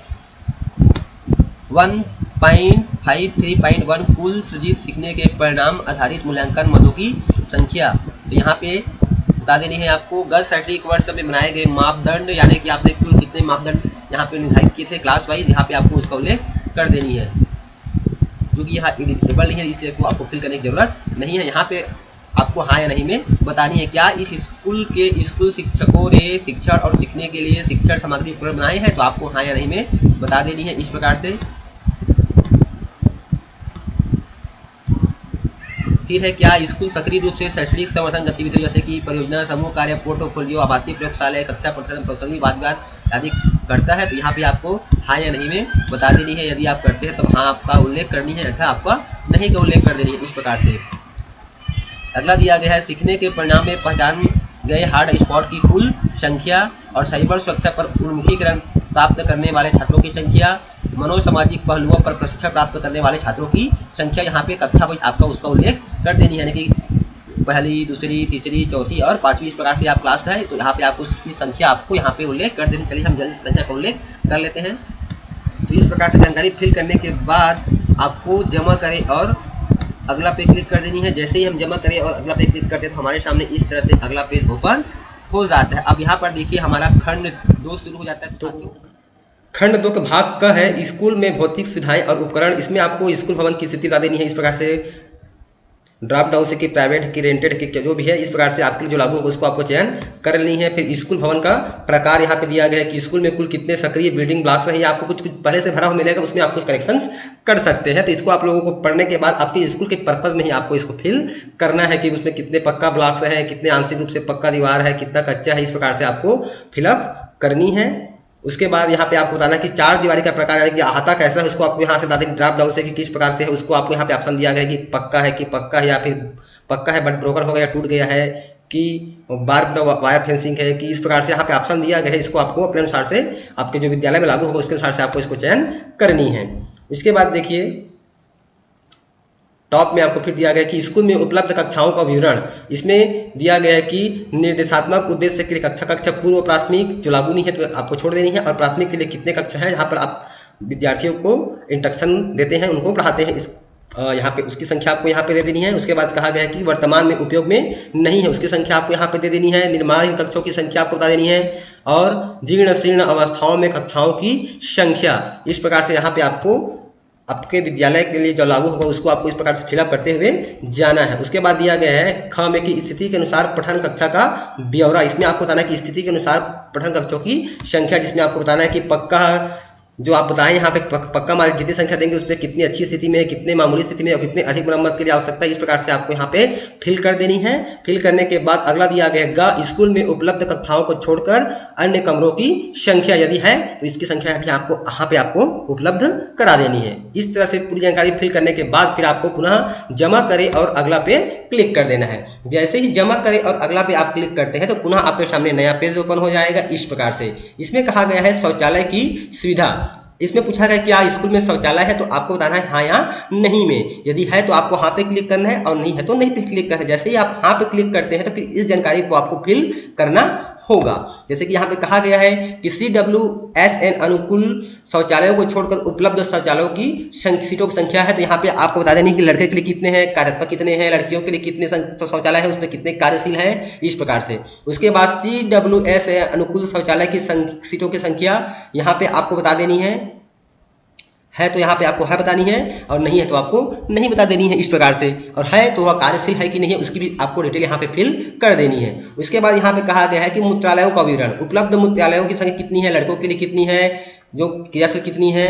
1.53.1 कुल सृजित सीखने के परिणाम आधारित मूल्यांकन मदों की संख्या, तो यहाँ पे बता देनी है आपको गत शैक्षणिक वर्ष में बनाए गए मापदंड यानी कि आपने कुल कितने मापदंड यहाँ पे निर्धारित किए थे क्लास वाइज, यहाँ पे आपको उसका उल्लेख कर देनी है। जो कि यहाँ एडिटेबल नहीं है इसलिए को आपको फिल करने की जरूरत नहीं है। यहाँ पे आपको हाँ या नहीं में बतानी है क्या इस स्कूल के स्कूल शिक्षकों ने शिक्षण और सीखने के लिए शिक्षण सामग्री उपकरण बनाए हैं, तो आपको हाँ या नहीं में बता देनी है इस प्रकार से। फिर है क्या स्कूल सक्रिय रूप से शैक्षणिक संवर्धन गतिविधियों जैसे कि परियोजना समूह कार्य पोर्टफोलियो आवासीय प्रयोगशाला कक्षा प्रदर्शनी वाद विवाद आदि करता है, तो यहाँ पे आपको हाँ या नहीं में बता देनी है। यदि आप करते हैं तो हाँ आपका उल्लेख करनी है अथवा आपका नहीं का उल्लेख कर देनी है इस प्रकार से। अगला दिया गया है सीखने के परिणाम में पहचान गए हार्ड स्पॉट की कुल संख्या और साइबर सुरक्षा पर उन्मुखीकरण प्राप्त करने वाले छात्रों की संख्या, मनोसामाजिक पहलुओं पर प्रशिक्षण प्राप्त करने वाले छात्रों की संख्या यहाँ पे कक्षा वाइज आपका उसका उल्लेख कर देनी है यानी कि पहली दूसरी तीसरी चौथी और पांचवी इस प्रकार से आप क्लास है तो यहाँ पे आपको उसकी संख्या आपको यहाँ पे उल्लेख कर देनी। चलिए हम जल्दी से संख्या का उल्लेख कर लेते हैं। तो इस प्रकार से जानकारी फिल करने के बाद आपको जमा करें और अगला पेज क्लिक कर देनी है। जैसे ही हम जमा करें और अगला पेज क्लिक करते हैं तो हमारे सामने इस तरह से अगला पेज ओपन हो जाता है। अब यहाँ पर देखिए हमारा खंड 2 शुरू हो जाता है। तो खंड 2 के भाग का है स्कूल में भौतिक सुविधाएं और उपकरण। इसमें आपको स्कूल भवन की स्थिति बता देनी है इस प्रकार से ड्रॉप डाउन से कि प्राइवेट की रेंटेड की जो भी है इस प्रकार से आपके जो लागू होगा उसको आपको चयन कर लेनी है। फिर स्कूल भवन का प्रकार यहाँ पे दिया गया है कि स्कूल में कुल कितने सक्रिय बिल्डिंग ब्लॉक्स हैं, आपको कुछ पहले से भरा हुआ मिलेगा उसमें आप कुछ करेक्शंस कर सकते हैं। तो इसको आप लोगों को पढ़ने के बाद आपके स्कूल के पर्पज में ही आपको इसको फिल करना है कि उसमें कितने पक्का ब्लॉक्स हैं, कितने आंशिक रूप से पक्का दीवार है, कितना कच्चा है, इस प्रकार से आपको फिलअप करनी है। उसके बाद यहाँ पे आपको बताना कि 4 दीवारी का प्रकार है कि अहाता कैसा है उसको आपको यहाँ से बता दें ड्रॉप डाउन से कि किस प्रकार से है उसको आपको यहाँ पे ऑप्शन दिया गया है कि पक्का है या फिर पक्का है बट ब्रोकन हो गया टूट गया है कि बार वायर फेंसिंग है कि इस प्रकार से यहाँ पे ऑप्शन दिया गया है। इसको आपको अपने अनुसार से आपके जो विद्यालय में लागू होगा उसके अनुसार से आपको इसको चयन करनी है। उसके बाद देखिए टॉप में आपको फिर दिया गया कि स्कूल में उपलब्ध कक्षाओं का विवरण। इसमें दिया गया है कि निर्देशात्मक उद्देश्य के लिए कक्षा पूर्व प्राथमिक जो लागू नहीं है तो आपको छोड़ देनी है और प्राथमिक के लिए कितने कक्षा है जहाँ पर आप विद्यार्थियों को इंस्ट्रक्शन देते हैं उनको पढ़ाते हैं, इस यहाँ पे उसकी संख्या आपको यहाँ पे दे देनी है। उसके बाद कहा गया है कि वर्तमान में उपयोग में नहीं है उसकी संख्या आपको यहाँ पे दे देनी है। निर्माणाधीन कक्षों की संख्या आपको बता देनी है और जीर्ण शीर्ण अवस्थाओं में कक्षाओं की संख्या। इस प्रकार से यहाँ पे आपको आपके विद्यालय के लिए जो लागू होगा उसको आपको इस प्रकार से फिलअप करते हुए जाना है। उसके बाद दिया गया है ख में की स्थिति के अनुसार पठन कक्षा का ब्यौरा। इसमें आपको बताना है कि स्थिति के अनुसार पठन कक्षों की संख्या, जिसमें आपको बताना है कि पक्का जो आप बताएं यहाँ पे पक्का मालिक जितनी संख्या देंगे उसमें कितनी अच्छी स्थिति में, कितने मामूली स्थिति में और कितने अधिक मरम्मत के लिए आवश्यकता है, इस प्रकार से आपको यहाँ पे फिल कर देनी है। फिल करने के बाद अगला दिया गया स्कूल में उपलब्ध कक्षाओं को छोड़कर अन्य कमरों की संख्या यदि है तो इसकी संख्या भी आपको यहाँ पे आपको उपलब्ध करा देनी है। इस तरह से पूरी जानकारी फिल करने के बाद फिर आपको पुनः जमा करें और अगला पे क्लिक कर देना है। जैसे ही जमा करें और अगला पे आप क्लिक करते हैं तो पुनः आपके सामने नया पेज ओपन हो जाएगा इस प्रकार से। इसमें कहा गया है शौचालय की सुविधा। इसमें पूछा गया क्या स्कूल में शौचालय है तो आपको बताना है हाँ या नहीं में। यदि है तो आपको हाँ पे क्लिक करना है और नहीं है तो नहीं पे क्लिक करना है। जैसे ही आप हाँ पे क्लिक करते हैं तो फिर इस जानकारी को आपको फिल करना होगा। जैसे कि यहाँ पे कहा गया है कि CWSN अनुकूल शौचालयों को छोड़कर उपलब्ध शौचालयों की सीटों की संख्या है, तो यहाँ पे आपको बता देनी कि लड़के के लिए कितने हैं, कार्यात्मक कितने हैं, लड़कियों के लिए कितने शौचालय है, उसमें कितने कार्यशील है, इस प्रकार से। उसके बाद CWSN अनुकूल शौचालय की सीटों की संख्या यहाँ पे आपको बता देनी है है तो यहाँ पे आपको है बतानी है, और नहीं है तो आपको नहीं बता देनी है इस प्रकार से। और है तो वह कार्यशील है कि नहीं है उसकी भी आपको डिटेल यहाँ पे फिल कर देनी है। उसके बाद यहाँ पे कहा गया है कि मूत्रालयों का विवरण, उपलब्ध मूत्रालयों की संख्या कितनी है, लड़कों के लिए कितनी है, जो क्रियाशील कितनी है,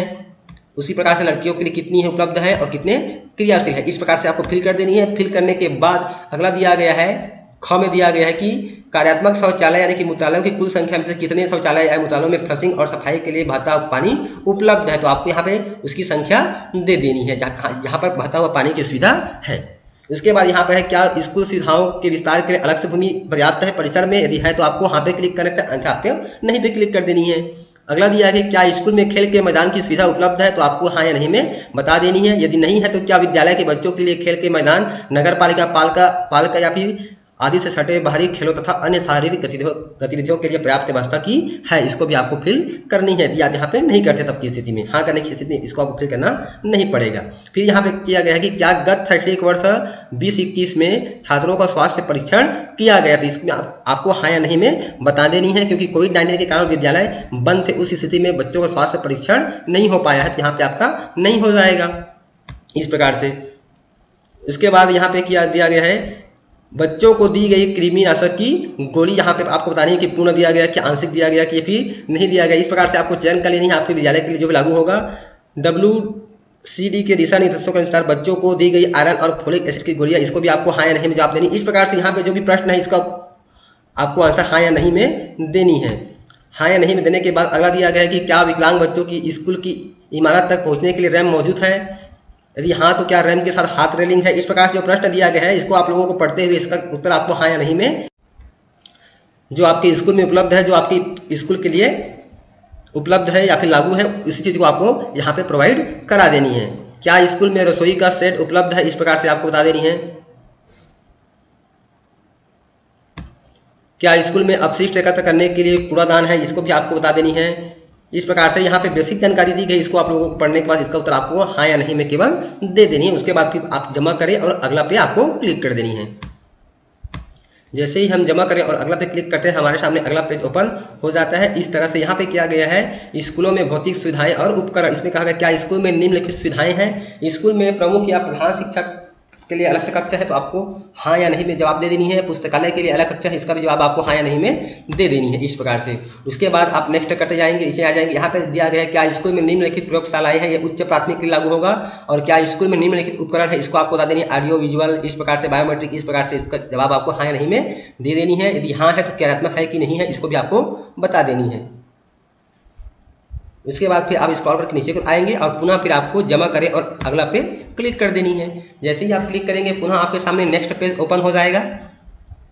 उसी प्रकार से लड़कियों के लिए कितनी है उपलब्ध है और कितने क्रियाशील है, इस प्रकार से आपको फिल कर देनी है। फिल करने के बाद अगला दिया गया है, ख में दिया गया है कि कार्यात्मक शौचालय यानी कि मूत्रालयों की कुल संख्या में से कितने शौचालय या मूत्रालयों में फ्लशिंग और सफाई के लिए बहता हुआ पानी उपलब्ध है, तो आपको यहाँ पे उसकी संख्या दे देनी है जहाँ पर बहता हुआ पानी की सुविधा है। उसके बाद यहाँ पर है क्या स्कूल सुविधाओं के विस्तार के लिए अलग से भूमि पर्याप्त है परिसर में, यदि है तो आपको यहाँ पे क्लिक करना है, यहाँ पे नहीं पे क्लिक कर देनी है। अगला दिया है कि क्या स्कूल में खेल के मैदान की सुविधा उपलब्ध है, तो आपको हाँ या नहीं में बता देनी है। यदि नहीं है तो क्या विद्यालय के बच्चों के लिए खेल के मैदान नगर पालिका पालिका या फिर आदि से सटे बाहरी खेलों तथा अन्य शारीरिक गतिविधियों के लिए पर्याप्त व्यवस्था की है, इसको भी आपको फिल करनी है। यदि आप यहाँ पे नहीं करते तब की स्थिति में, हाँ करने की स्थिति में इसको आपको फिल करना नहीं पड़ेगा। फिर यहाँ पे किया गया है कि क्या गत शैक्षणिक वर्ष 2021 में छात्रों का स्वास्थ्य परीक्षण किया गया, तो इसमें आपको हाँ या नहीं में बता देनी है, क्योंकि कोविड-19 के कारण विद्यालय बंद थे, उस स्थिति में बच्चों का स्वास्थ्य परीक्षण नहीं हो पाया है, तो यहाँ पे आपका नहीं हो जाएगा इस प्रकार से। उसके बाद यहाँ पे दिया गया है बच्चों को दी गई कृमिनाशक की गोली, यहाँ पे आपको बतानी है कि पूर्ण दिया गया कि आंशिक दिया गया कि फिर नहीं दिया गया, इस प्रकार से आपको चयन कर लेनी है आपके विद्यालय के लिए जो भी लागू होगा। WCD के दिशा निर्देशों के अनुसार बच्चों को दी गई आयरन और फोलिक एसिड की गोलियां, इसको भी आपको हाँ या नहीं में जवाब देनी। इस प्रकार से यहाँ पे जो भी प्रश्न है इसका आपको आंसर हाँ या नहीं में देनी है। हाँ या नहीं में देने के बाद अगला दिया गया है कि क्या विकलांग बच्चों की स्कूल की इमारत तक पहुँचने के लिए रैंप मौजूद है, यदि हाँ तो क्या रैंप के साथ हाथ रेलिंग है। इस प्रकार से जो प्रश्न दिया गया है इसको आप लोगों को पढ़ते हुए इसका उत्तर आपको हाँ या नहीं में जो आपके स्कूल में उपलब्ध है, जो आपकी स्कूल के लिए उपलब्ध है या फिर लागू है, उसी चीज़ को आपको यहाँ पे प्रोवाइड करा देनी है। क्या स्कूल में रसोई का सेट उपलब्ध है, इस प्रकार से आपको बता देनी है। क्या स्कूल में अपशिष्ट एकत्र करने के लिए कूड़ादान है, इसको भी आपको बता देनी है। इस प्रकार से यहाँ पे बेसिक जानकारी दी गई, इसको आप लोगों को पढ़ने के बाद इसका उत्तर आपको हाँ या नहीं में केवल दे देनी है। उसके बाद फिर आप जमा करें और अगला पे आपको क्लिक कर देनी है। जैसे ही हम जमा करें और अगला पे क्लिक करते हैं हमारे सामने अगला पेज ओपन हो जाता है। इस तरह से यहाँ पे किया गया है स्कूलों में भौतिक सुविधाएं और उपकरण। इसमें कहा गया क्या स्कूल में निम्नलिखित सुविधाएं हैं। स्कूल में प्रमुख या प्रधान शिक्षक के लिए अलग से कक्षा है, तो आपको हाँ या नहीं में जवाब दे देनी है। पुस्तकालय के लिए अलग कक्षा है, इसका भी जवाब आपको हाँ या नहीं में दे देनी है इस प्रकार से। उसके बाद आप नेक्स्ट करते जाएंगे, इसे आ जाएंगे। यहाँ पे दिया गया है क्या स्कूल में निम्नलिखित प्रयोगशालाएं हैं, ये उच्च प्राथमिक के लिए लागू होगा। और क्या स्कूल में निम्नलिखित उपकरण है, इसको आपको बता देनी है। ऑडियो विजुअल, इस प्रकार से बायोमेट्रिक, इस प्रकार से इसका जवाब आपको हाँ या नहीं में दे देनी है। यदि हाँ है तो कार्यात्मक है कि नहीं है, इसको भी आपको बता देनी है। उसके बाद फिर आप स्क्रॉल करके नीचे को आएंगे और पुनः फिर आपको जमा करें और अगला पे क्लिक कर देनी है। जैसे ही आप क्लिक करेंगे पुनः आपके सामने नेक्स्ट पेज ओपन हो जाएगा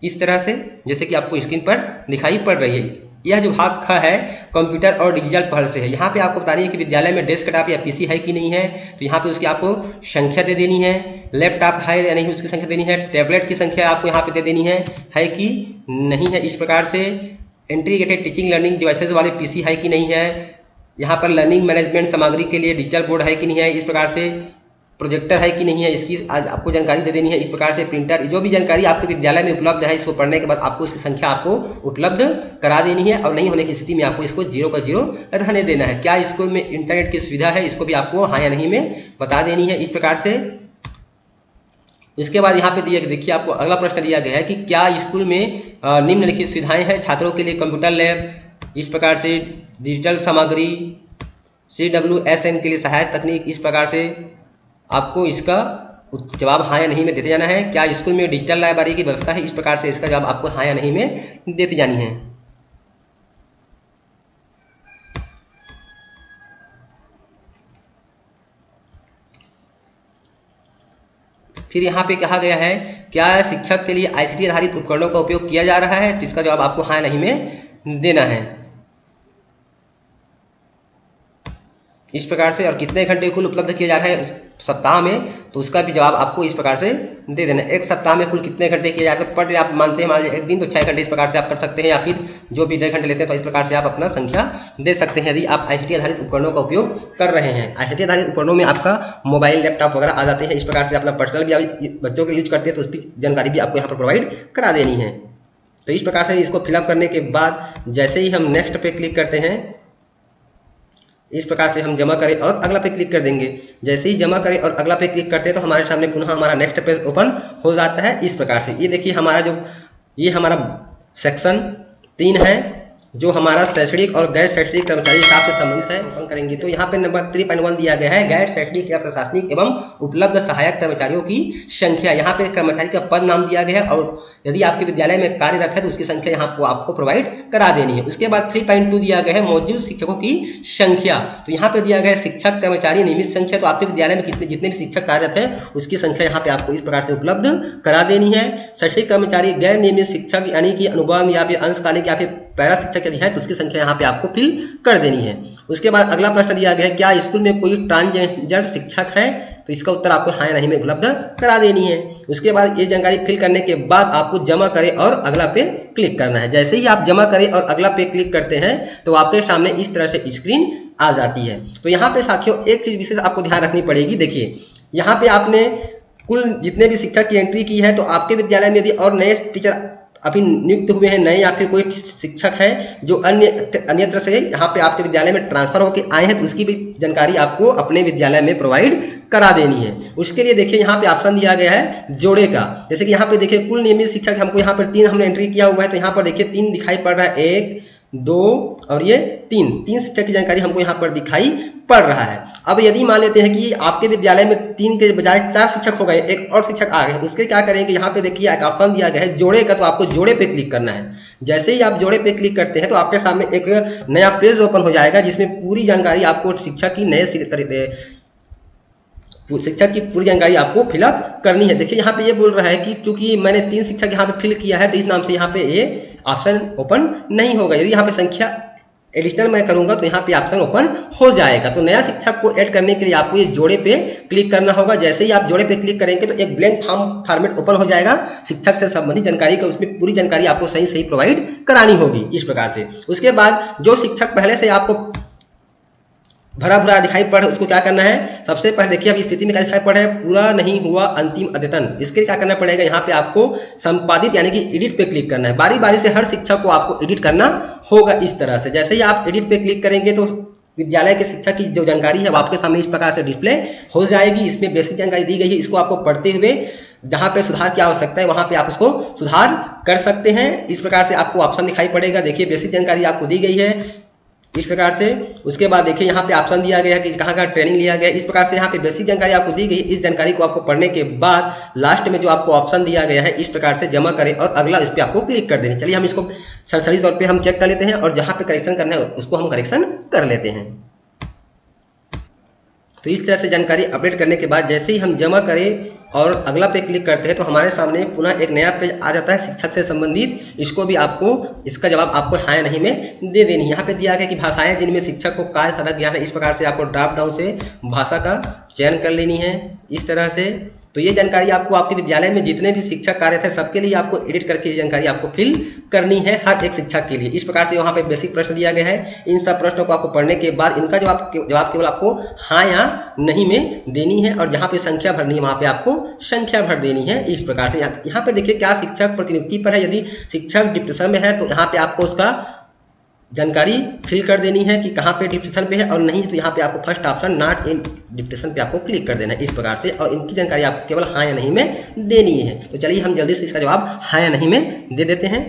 इस तरह से, जैसे कि आपको स्क्रीन पर दिखाई पड़ रही है। यह जो भाग ख है कंप्यूटर और डिजिटल पहल से है। यहाँ पे आपको बतानी है कि विद्यालय में डेस्कटॉप या पीसी है कि नहीं है, तो यहाँ पे उसकी आपको संख्या दे देनी है। लैपटॉप है या नहीं उसकी संख्या देनी है। टैबलेट की संख्या आपको यहाँ पे दे देनी है कि नहीं है। इस प्रकार से इंटीग्रेटेड टीचिंग लर्निंग डिवाइसेज वाले पीसी है कि नहीं है। यहाँ पर लर्निंग मैनेजमेंट सामग्री के लिए डिजिटल बोर्ड है कि नहीं है। इस प्रकार से प्रोजेक्टर है कि नहीं है, इसकी आज आपको जानकारी दे देनी है। इस प्रकार से प्रिंटर, जो भी जानकारी आपके विद्यालय में उपलब्ध है, इसको पढ़ने के बाद आपको इसकी संख्या आपको उपलब्ध करा देनी है। और नहीं होने की स्थिति में आपको इसको 0 का 0 रहने देना है। क्या स्कूल में इंटरनेट की सुविधा है, इसको भी आपको हाँ या नहीं में बता देनी है इस प्रकार से। इसके बाद यहाँ पे देखिए आपको अगला प्रश्न दिया गया है कि क्या स्कूल में निम्नलिखित सुविधाएं हैं। छात्रों के लिए कंप्यूटर लैब, इस प्रकार से डिजिटल सामग्री, CWSN के लिए सहायक तकनीक। इस प्रकार से आपको इसका जवाब हाँ या नहीं में देते जाना है। क्या स्कूल में डिजिटल लाइब्रेरी की व्यवस्था है, इस प्रकार से इसका जवाब आपको हाँ या नहीं में देती जानी है। फिर यहाँ पे कहा गया है क्या शिक्षक के लिए ICT आधारित उपकरणों का उपयोग किया जा रहा है, तो इसका जवाब आपको हाँ या नहीं में देना है इस प्रकार से। और कितने घंटे कुल उपलब्ध किए जा रहे हैं सप्ताह में, तो उसका भी जवाब आपको इस प्रकार से दे देना है। एक सप्ताह में कुल कितने घंटे किए जाते हैं, पर डे आप मानते हैं, मान लीजिए एक दिन तो 6 घंटे, इस प्रकार से आप कर सकते हैं। या फिर जो भी 1.5 घंटे लेते हैं, तो इस प्रकार से आप अपना संख्या दे सकते हैं यदि आप ICT आधारित उपकरणों का उपयोग कर रहे हैं। ICT आधारित उपकरणों में आपका मोबाइल, लैपटॉप वगैरह आ जाते हैं। इस प्रकार से अपना पर्सनल भी आप बच्चों के यूज करते हैं, तो उसकी जानकारी भी आपको यहाँ पर प्रोवाइड करा देनी है। तो इस प्रकार से इसको फिलअप करने के बाद जैसे ही हम नेक्स्ट पे क्लिक करते हैं इस प्रकार से हम जमा करें और अगला पे क्लिक कर देंगे। जैसे ही जमा करें और अगला पे क्लिक करते हैं तो हमारे सामने पुनः हमारा नेक्स्ट पेज ओपन हो जाता है इस प्रकार से। ये देखिए ये हमारा सेक्शन 3 है जो हमारा शैक्षणिक और गैर शैक्षणिक कर्मचारी हिसाब से संबंधित है। ओपन करेंगे तो यहाँ पे नंबर 3.1 दिया गया है गैर शैक्षणिक या प्रशासनिक एवं उपलब्ध सहायक कर्मचारियों की संख्या। यहाँ पे कर्मचारी का पद नाम दिया गया है और यदि आपके विद्यालय में कार्यरत है तो उसकी संख्या यहाँ को आपको प्रोवाइड करा देनी है। उसके बाद 3.2 दिया गया है मौजूद शिक्षकों की संख्या। तो यहाँ पे दिया गया है शिक्षक कर्मचारी नियमित संख्या। तो आपके विद्यालय में जितने भी शिक्षक कार्यरत है उसकी संख्या यहाँ पे आपको इस प्रकार से उपलब्ध करा देनी है। शैक्षणिक कर्मचारी गैर नियमित शिक्षक यानी कि अनुबंध या फिर अंशकालिक या फिर पैरा शिक्षक यदि है तो उसकी संख्या यहाँ पे आपको फिल कर देनी है। उसके बाद अगला प्रश्न दिया गया है क्या स्कूल में कोई ट्रांसजेंडर शिक्षक है, तो इसका उत्तर आपको हाँ या नहीं में उपलब्ध करा देनी है। उसके बाद ये जानकारी फिल करने के बाद आपको जमा करें और अगला पे क्लिक करना है। जैसे ही आप जमा करें और अगला पे क्लिक करते हैं तो आपके सामने इस तरह से स्क्रीन आ जाती है। तो यहाँ पे साथियों एक चीज विशेष आपको ध्यान रखनी पड़ेगी। देखिए यहाँ पे आपने कुल जितने भी शिक्षक की एंट्री की है, तो आपके विद्यालय में यदि और नए टीचर अभी नियुक्त हुए हैं नए या फिर कोई शिक्षक है जो अन्यत्र से यहाँ पे आपके विद्यालय में ट्रांसफर होकर आए हैं तो उसकी भी जानकारी आपको अपने विद्यालय में प्रोवाइड करा देनी है। उसके लिए देखिए यहाँ पे ऑप्शन दिया गया है जोड़े का। जैसे कि यहाँ पे देखिए कुल नियमित शिक्षक हमको यहाँ पर 3 हमने एंट्री किया हुआ है, तो यहाँ पर देखिए 3 दिखाई पड़ रहा है, 1 2 और ये 3 शिक्षक की जानकारी हमको यहाँ पर दिखाई पड़ रहा है। अब यदि मान लेते हैं कि आपके विद्यालय में 3 के बजाय 4 शिक्षक हो गए, एक और शिक्षक आ गए, उसके क्या करेंगे यहाँ पे देखिए एक ऑप्शन दिया गया है जोड़े का। तो आपको जोड़े पे क्लिक करना है। जैसे ही आप जोड़े पे क्लिक करते हैं तो आपके सामने एक नया पेज ओपन हो जाएगा जिसमें पूरी जानकारी आपको शिक्षक की पूरी जानकारी आपको फिलअप करनी है। देखिए यहाँ पे ये बोल रहा है कि चूंकि मैंने 3 शिक्षक यहाँ पे फिल किया है तो इस नाम से यहाँ पे ये ऑप्शन ओपन नहीं होगा। यदि यहाँ पे संख्या एडिशनल मैं करूंगा तो यहाँ पे ऑप्शन ओपन हो जाएगा। तो नया शिक्षक को ऐड करने के लिए आपको ये जोड़े पे क्लिक करना होगा। जैसे ही आप जोड़े पे क्लिक करेंगे तो एक ब्लैंक फॉर्मेट ओपन हो जाएगा शिक्षक से संबंधित जानकारी का। उसमें पूरी जानकारी आपको सही प्रोवाइड करानी होगी इस प्रकार से। उसके बाद जो शिक्षक पहले से आपको भरा दिखाई पड़ उसको क्या करना है, सबसे पहले देखिए अब स्थिति में क्या दिखाई पड़ रहा है, पूरा नहीं हुआ अंतिम अद्यतन। इसके क्या करना पड़ेगा, यहाँ पे आपको संपादित यानी कि एडिट पे क्लिक करना है। बारी बारी से हर शिक्षक को आपको एडिट करना होगा इस तरह से। जैसे ही आप एडिट पे क्लिक करेंगे तो विद्यालय के शिक्षक की जो जानकारी है वो आपके सामने इस प्रकार से डिस्प्ले हो जाएगी। इसमें बेसिक जानकारी दी गई है, इसको आपको पढ़ते हुए जहाँ पे सुधार की आवश्यकता है वहाँ पे आप उसको सुधार कर सकते हैं। इस प्रकार से आपको ऑप्शन दिखाई पड़ेगा। देखिए बेसिक जानकारी आपको दी गई है इस प्रकार से। उसके बाद देखिए यहाँ पे ऑप्शन दिया गया है कि कहाँ ट्रेनिंग लिया गया। इस प्रकार से यहाँ पे बेसिक जानकारी आपको दी गई है। इस जानकारी को आपको पढ़ने के बाद लास्ट में जो आपको ऑप्शन दिया गया है इस प्रकार से जमा करें और अगला इस पर आपको क्लिक कर देंगे। चलिए हम इसको सरसरी तौर पे हम चेक कर लेते हैं और जहाँ पे करेक्शन करना है उसको हम करेक्शन कर लेते हैं। तो इस तरह से जानकारी अपडेट करने के बाद जैसे ही हम जमा करें और अगला पे क्लिक करते हैं तो हमारे सामने पुनः एक नया पेज आ जाता है शिक्षक से संबंधित। इसको भी आपको इसका जवाब आपको हाँ या नहीं में दे देनी है। यहाँ पे दिया गया कि भाषाएं जिनमें शिक्षक को कार्य साधक ज्ञान है, इस प्रकार से आपको ड्रॉप डाउन से भाषा का चयन कर लेनी है इस तरह से। तो ये जानकारी आपको आपके विद्यालय में जितने भी शिक्षक कार्य थे सबके लिए आपको एडिट करके ये जानकारी आपको फिल करनी है हर एक शिक्षक के लिए। इस प्रकार से वहाँ पे बेसिक प्रश्न दिया गया है। इन सब प्रश्नों को आपको पढ़ने के बाद इनका जवाब केवल आपको हाँ या नहीं में देनी है और जहाँ पे संख्या भरनी है वहाँ पे आपको संख्या भर देनी है इस प्रकार से। यहाँ पे देखिए क्या शिक्षक प्रतिनियुक्ति पर है, यदि शिक्षक डिप्रेशन में है तो यहाँ पे आपको उसका जानकारी फिल कर देनी है कि कहाँ पे डिप्रेशन पे है और नहीं तो यहाँ पे आपको first epsilon not in depression पे आपको क्लिक कर देना है इस प्रकार से। और इनकी जानकारी आपको केवल हाँ या नहीं में देनी है। तो चलिए हम जल्दी से इसका जवाब हाँ या नहीं में दे देते हैं।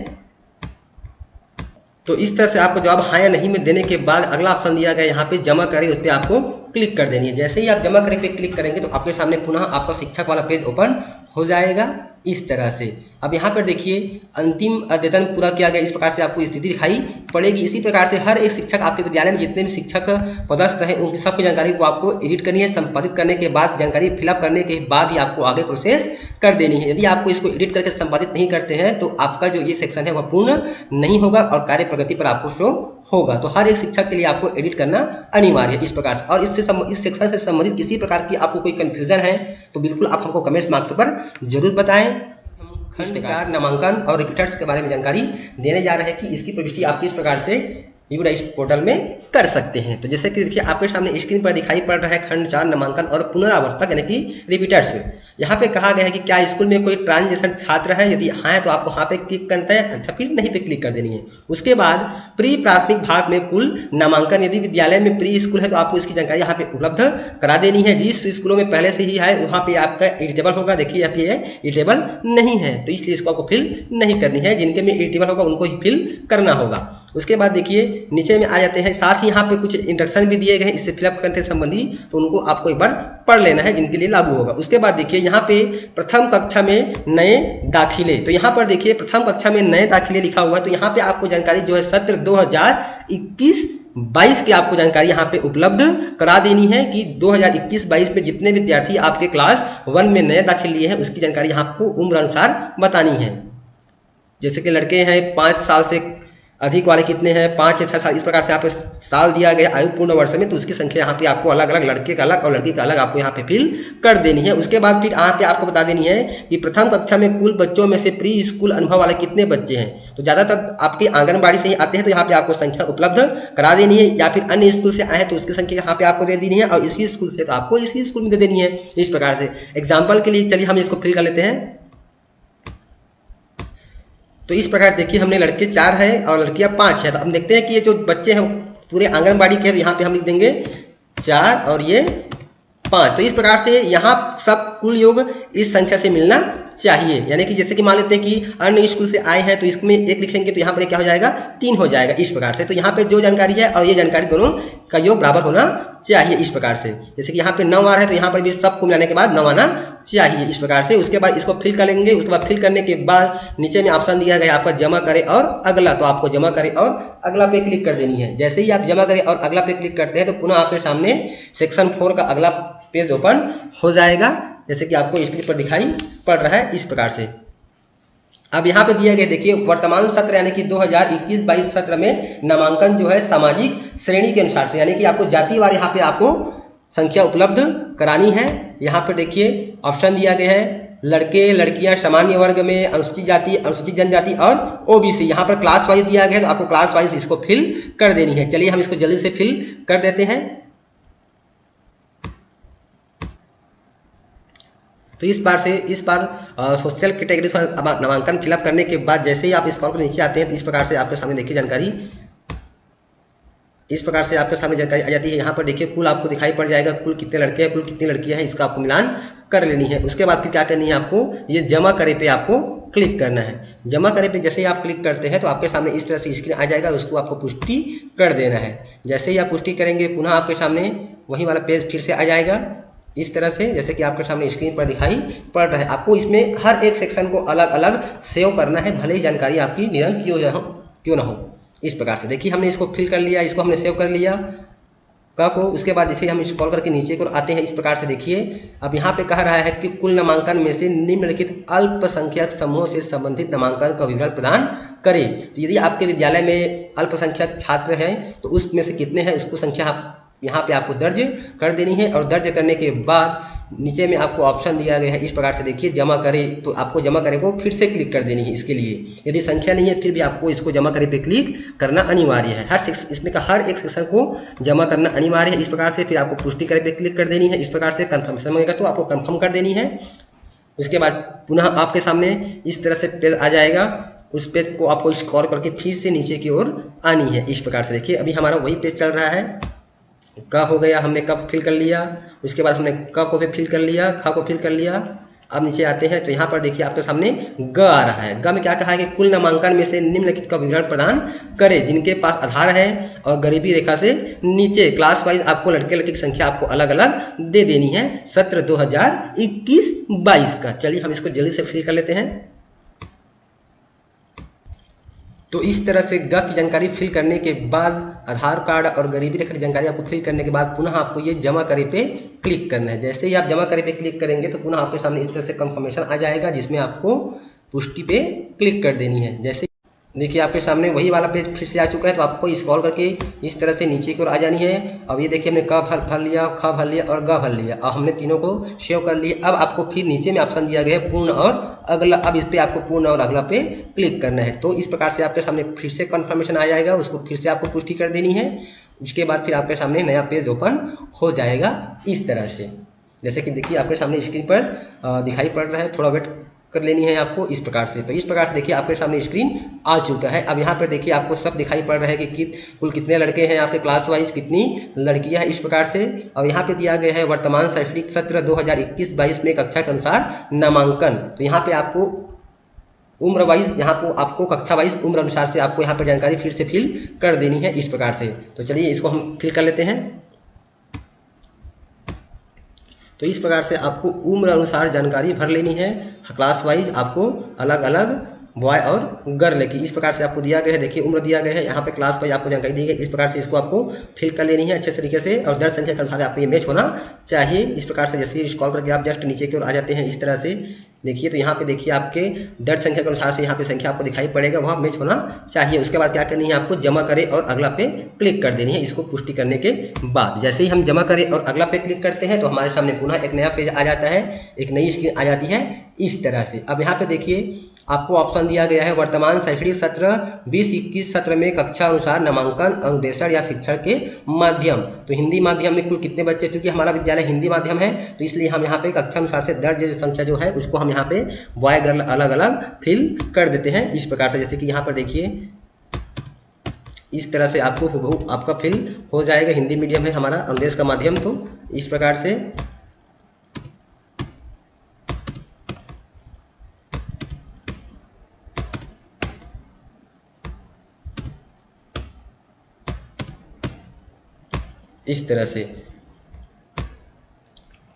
तो इस तरह से आपको जवाब हाँ या नहीं में देने के बाद अगला ऑप्शन दिया गया यहाँ पे जमा करें, उस पर आपको क्लिक कर देनी है। जैसे ही आप जमा करें पे क्लिक करेंगे तो आपके सामने पुनः आपका शिक्षक वाला पेज ओपन हो जाएगा इस तरह से। अब यहाँ पर देखिए अंतिम अद्यतन पूरा किया गया, इस प्रकार से आपको स्थिति दिखाई पड़ेगी। इसी प्रकार से हर एक शिक्षक आपके विद्यालय में जितने भी शिक्षक पदस्थ हैं उनकी सबकी जानकारी को आपको एडिट करनी है। संपादित करने के बाद जानकारी फिलअप करने के बाद ही आपको आगे प्रोसेस कर देनी है। यदि आपको इसको एडिट करके संपादित नहीं करते हैं तो आपका जो ये सेक्शन है वह पूर्ण नहीं होगा और कार्य प्रगति पर आपको शो होगा। तो हर एक शिक्षक के लिए आपको एडिट करना अनिवार्य है इस प्रकार से। और इस सेक्शन से संबंधित किसी प्रकार की आपको कोई कंफ्यूजन है तो बिल्कुल आप हमको कमेंट्स बॉक्स पर जरूर बताएं। खंड 4 नामांकन और रिपीटर्स के बारे में जानकारी देने जा रहे हैं कि इसकी प्रविष्टि आप किस प्रकार से यूडाइस पोर्टल में कर सकते हैं। तो जैसे कि देखिए आपके सामने स्क्रीन पर दिखाई पड़ रहा है खंड 4 नामांकन और पुनरावर्तक यानी कि रिपीटर्स। यहाँ पे कहा गया है कि क्या स्कूल में कोई ट्रांजिशन छात्र है, यदि हाँ है तो आपको हाँ पे क्लिक करना है, अच्छा फिर नहीं पे क्लिक कर देनी है। उसके बाद प्री प्राथमिक भाग में कुल नामांकन, यदि विद्यालय में प्री स्कूल है तो आपको इसकी जानकारी यहाँ पे उपलब्ध करा देनी है। जिस स्कूलों में पहले से ही है वहाँ पे आपका एडिटेबल होगा, देखिए यहाँ पे एडिटेबल नहीं है तो इसलिए इसको आपको फिल नहीं करनी है, जिनके में एडिटेबल होगा उनको ही फिल करना होगा। उसके बाद देखिए नीचे में आ जाते हैं, साथ ही यहाँ पे कुछ इंस्ट्रक्शन भी दिए गए हैं इससे फिलअप करने से संबंधी, तो उनको आपको एक बार पढ़ लेना है जिनके लिए लागू होगा। उसके बाद देखिए यहाँ पे प्रथम कक्षा में नए दाखिले, तो यहाँ पर देखिए प्रथम कक्षा में नए दाखिले लिखा हुआ है, तो यहाँ पे आपको जानकारी जो है सत्र 2021-22 की आपको जानकारी यहाँ पे उपलब्ध करा देनी है कि 2021-22 में जितने विद्यार्थी आपके क्लास 1 में नए दाखिल लिए हैं उसकी जानकारी आपको उम्र अनुसार बतानी है। जैसे कि लड़के हैं 5 साल से अधिक वाले कितने हैं, 5 या 6 साल, इस प्रकार से यहाँ पे साल दिया गया आयु पूर्ण वर्ष में, तो उसकी संख्या यहाँ पे आपको अलग अलग, लड़के का अलग और लड़की का अलग आपको यहाँ पे फिल कर देनी है। उसके बाद फिर यहाँ पे आपको बता देनी है कि प्रथम कक्षा में कुल बच्चों में से प्री स्कूल अनुभव वाले कितने बच्चे हैं, तो ज़्यादातर आपके आंगनबाड़ी से ही आते हैं तो यहाँ पे आपको संख्या उपलब्ध करा देनी है, या फिर अन्य स्कूल से आए हैं तो उसकी संख्या यहाँ पे आपको दे देनी है, और इसी स्कूल से तो आपको इसी स्कूल में दे देनी है। इस प्रकार से एग्जाम्पल के लिए चलिए हम इसको फिल कर लेते हैं। तो इस प्रकार देखिए हमने लड़के 4 है और लड़कियां 5 है, तो हम देखते हैं कि ये जो बच्चे हैं पूरे आंगनबाड़ी के हैं, तो यहाँ पे हम लिख देंगे 4 और ये 5। तो इस प्रकार से यहाँ सब कुल योग इस संख्या से मिलना चाहिए, यानी कि जैसे कि मान लेते हैं कि अन्य स्कूल से आए हैं तो इसमें 1 लिखेंगे तो यहाँ पर क्या हो जाएगा 3 हो जाएगा, इस प्रकार से। तो यहाँ पे जो जानकारी है और ये जानकारी दोनों का योग बराबर होना चाहिए, इस प्रकार से। जैसे कि यहाँ पे 9 आ रहा है तो यहाँ पर भी सबको मिलाने के बाद 9 आना चाहिए, इस प्रकार से। उसके बाद इसको फिल कर लेंगे। उसके बाद फिल करने के बाद नीचे में ऑप्शन दिया गया आपका जमा करें और अगला, तो आपको जमा करें और अगला पे क्लिक कर देनी है। जैसे ही आप जमा करें और अगला पे क्लिक करते हैं तो पुनः आपके सामने सेक्शन 4 का अगला पेज ओपन हो जाएगा, जैसे कि आपको स्क्रीन पर दिखाई पड़ रहा है, इस प्रकार से। अब यहाँ पे दिया गया देखिए वर्तमान सत्र यानी कि 2021-22 सत्र में नामांकन जो है सामाजिक श्रेणी के अनुसार से, यानी कि आपको जातिवार यहाँ पे आपको संख्या उपलब्ध करानी है। यहाँ पे देखिए ऑप्शन दिया गया है लड़के लड़कियां सामान्य वर्ग में, अनुसूचित जाति, अनुसूचित जनजाति और ओबीसी। यहाँ पर क्लास वाइज दिया गया है तो आपको क्लास वाइज इसको फिल कर देनी है। चलिए हम इसको जल्दी से फिल कर देते हैं। तो इस बार सोशल कैटेगरी से नामांकन फिलअप करने के बाद जैसे ही आप इस कॉल के नीचे आते हैं तो इस प्रकार से आपके सामने देखिए जानकारी, इस प्रकार से आपके सामने जानकारी आ जाती है। यहाँ पर देखिए कुल आपको दिखाई पड़ जाएगा कुल कितने लड़के हैं, कुल कितनी लड़कियां हैं, इसका आपको मिलान कर लेनी है। उसके बाद फिर क्या करनी है, आपको ये जमा करे पे आपको क्लिक करना है। जमा करे पे जैसे ही आप क्लिक करते हैं तो आपके सामने इस तरह से स्क्रीन आ जाएगा, उसको आपको पुष्टि कर देना है। जैसे ही आप पुष्टि करेंगे पुनः आपके सामने वही वाला पेज फिर से आ जाएगा इस तरह से, जैसे कि आपके सामने स्क्रीन पर दिखाई पड़ रहा है। आपको इसमें हर एक सेक्शन को अलग अलग सेव करना है, भले ही जानकारी आपकी निरंक क्यों ना हो। इस प्रकार से देखिए हमने इसको फिल कर लिया, इसको हमने सेव कर लिया का को। उसके बाद इसे हम स्क्रॉल करके नीचे को आते हैं। इस प्रकार से देखिए अब यहाँ पे कह रहा है कि कुल नामांकन में से निम्नलिखित अल्पसंख्यक समूह से संबंधित नामांकन का विवरण प्रदान करें। तो यदि आपके विद्यालय में अल्पसंख्यक छात्र हैं तो उसमें से कितने हैं उसको संख्या आप यहाँ पे आपको दर्ज कर देनी है। और दर्ज करने के बाद नीचे में आपको ऑप्शन दिया गया है इस प्रकार से देखिए जमा करें, तो आपको जमा करें को फिर से क्लिक कर देनी है। इसके लिए यदि संख्या नहीं है फिर भी आपको इसको जमा करें पे क्लिक करना अनिवार्य है। इसमें का हर एक सेक्शन को जमा करना अनिवार्य है। इस प्रकार से फिर आपको पुष्टि करें पे क्लिक कर देनी है। इस प्रकार से कन्फर्मेशन मांगेगा तो आपको कन्फर्म कर देनी है। उसके बाद पुनः आपके सामने इस तरह से पेज आ जाएगा, उस पेज को आपको स्क्रॉल करके फिर से नीचे की ओर आनी है। इस प्रकार से देखिए अभी हमारा वही पेज चल रहा है। क हो गया, हमने कब फिल कर लिया, उसके बाद हमने क को भी फिल कर लिया, ख को फिल कर लिया। अब नीचे आते हैं तो यहाँ पर देखिए आपके सामने ग आ रहा है। ग में क्या कहा है कि कुल नामांकन में से निम्नलिखित का विवरण प्रदान करें जिनके पास आधार है और गरीबी रेखा से नीचे। क्लास वाइज आपको लड़के लड़की की संख्या आपको अलग अलग दे देनी है सत्र 2021-22 का। चलिए हम इसको जल्दी से फिल कर लेते हैं। तो इस तरह से ग की जानकारी फिल करने के बाद आधार कार्ड और गरीबी रेखा की जानकारी आपको फिल करने के बाद पुनः आपको ये जमा करे पे क्लिक करना है। जैसे ही आप जमा करे पे क्लिक करेंगे तो पुनः आपके सामने इस तरह से कंफर्मेशन आ जाएगा जिसमें आपको पुष्टि पे क्लिक कर देनी है। जैसे देखिए आपके सामने वही वाला पेज फिर से आ चुका है, तो आपको स्क्रॉल करके इस तरह से नीचे की ओर आ जानी है। अब ये देखिए हमने क भर लिया, ख भर लिया और ग भर लिया। अब हमने तीनों को सेव कर लिया। अब आपको फिर नीचे में ऑप्शन दिया गया है पूर्ण और अगला। अब इस पे आपको पूर्ण और अगला पे क्लिक करना है। तो इस प्रकार से आपके सामने फिर से कन्फर्मेशन आ जाएगा, उसको फिर से आपको पुष्टि कर देनी है। उसके बाद फिर आपके सामने नया पेज ओपन हो जाएगा इस तरह से। जैसे कि देखिए आपके सामने स्क्रीन पर दिखाई पड़ रहा है, थोड़ा वेट कर लेनी है आपको इस प्रकार से। तो इस प्रकार से देखिए आपके सामने स्क्रीन आ चुका है। अब यहाँ पर देखिए आपको सब दिखाई पड़ रहा है कि कुल कितने लड़के हैं आपके क्लास वाइज, कितनी लड़कियां हैं इस प्रकार से। और यहाँ पे दिया गया है वर्तमान शैक्षणिक सत्र 2021-22 में कक्षा के अनुसार नामांकन। तो यहाँ पे आपको उम्र वाइज, यहाँ पर आपको कक्षा वाइज उम्र अनुसार से आपको यहाँ पर जानकारी फिर से फिल कर देनी है इस प्रकार से। तो चलिए इसको हम फिल कर लेते हैं। तो इस प्रकार से आपको उम्र अनुसार जानकारी भर लेनी है, क्लास वाइज आपको अलग अलग बॉय और गर्ल की इस प्रकार से आपको दिया गया है। देखिए उम्र दिया गया है, यहाँ पे क्लास वाइज आपको जानकारी दी गई, इस प्रकार से इसको आपको फिल कर लेनी है अच्छे तरीके से। और दर्ज संख्या के अनुसार आपको ये मैच होना चाहिए इस प्रकार से। जैसे स्क्रॉल करके आप जस्ट नीचे की ओर आ जाते हैं इस तरह से देखिए, तो यहाँ पे देखिए आपके दर्ज संख्या के अनुसार से यहाँ पे संख्या आपको दिखाई पड़ेगा, वह मैच होना चाहिए। उसके बाद क्या करनी है, आपको जमा करें और अगला पे क्लिक कर देनी है इसको पुष्टि करने के बाद। जैसे ही हम जमा करें और अगला पे क्लिक करते हैं तो हमारे सामने पुनः एक नया पेज आ जाता है, एक नई स्क्रीन आ जाती है इस तरह से। अब यहाँ पे देखिए आपको ऑप्शन दिया गया है वर्तमान शैक्षणिक सत्र 20-21 सत्र में कक्षा अनुसार नामांकन अनुदेशन या शिक्षण के माध्यम। तो हिंदी माध्यम में कुल कितने बच्चे, चूंकि हमारा विद्यालय हिंदी माध्यम है तो इसलिए हम यहाँ पे कक्षा अनुसार से दर्ज संख्या जो है उसको हम यहाँ पे बॉय गर्ल अलग अलग फिल कर देते हैं इस प्रकार से। जैसे कि यहाँ पर देखिए इस तरह से आपको हुबहू आपका फिल हो जाएगा। हिंदी मीडियम है हमारा, अनुदेश का माध्यम, तो इस प्रकार से इस तरह से।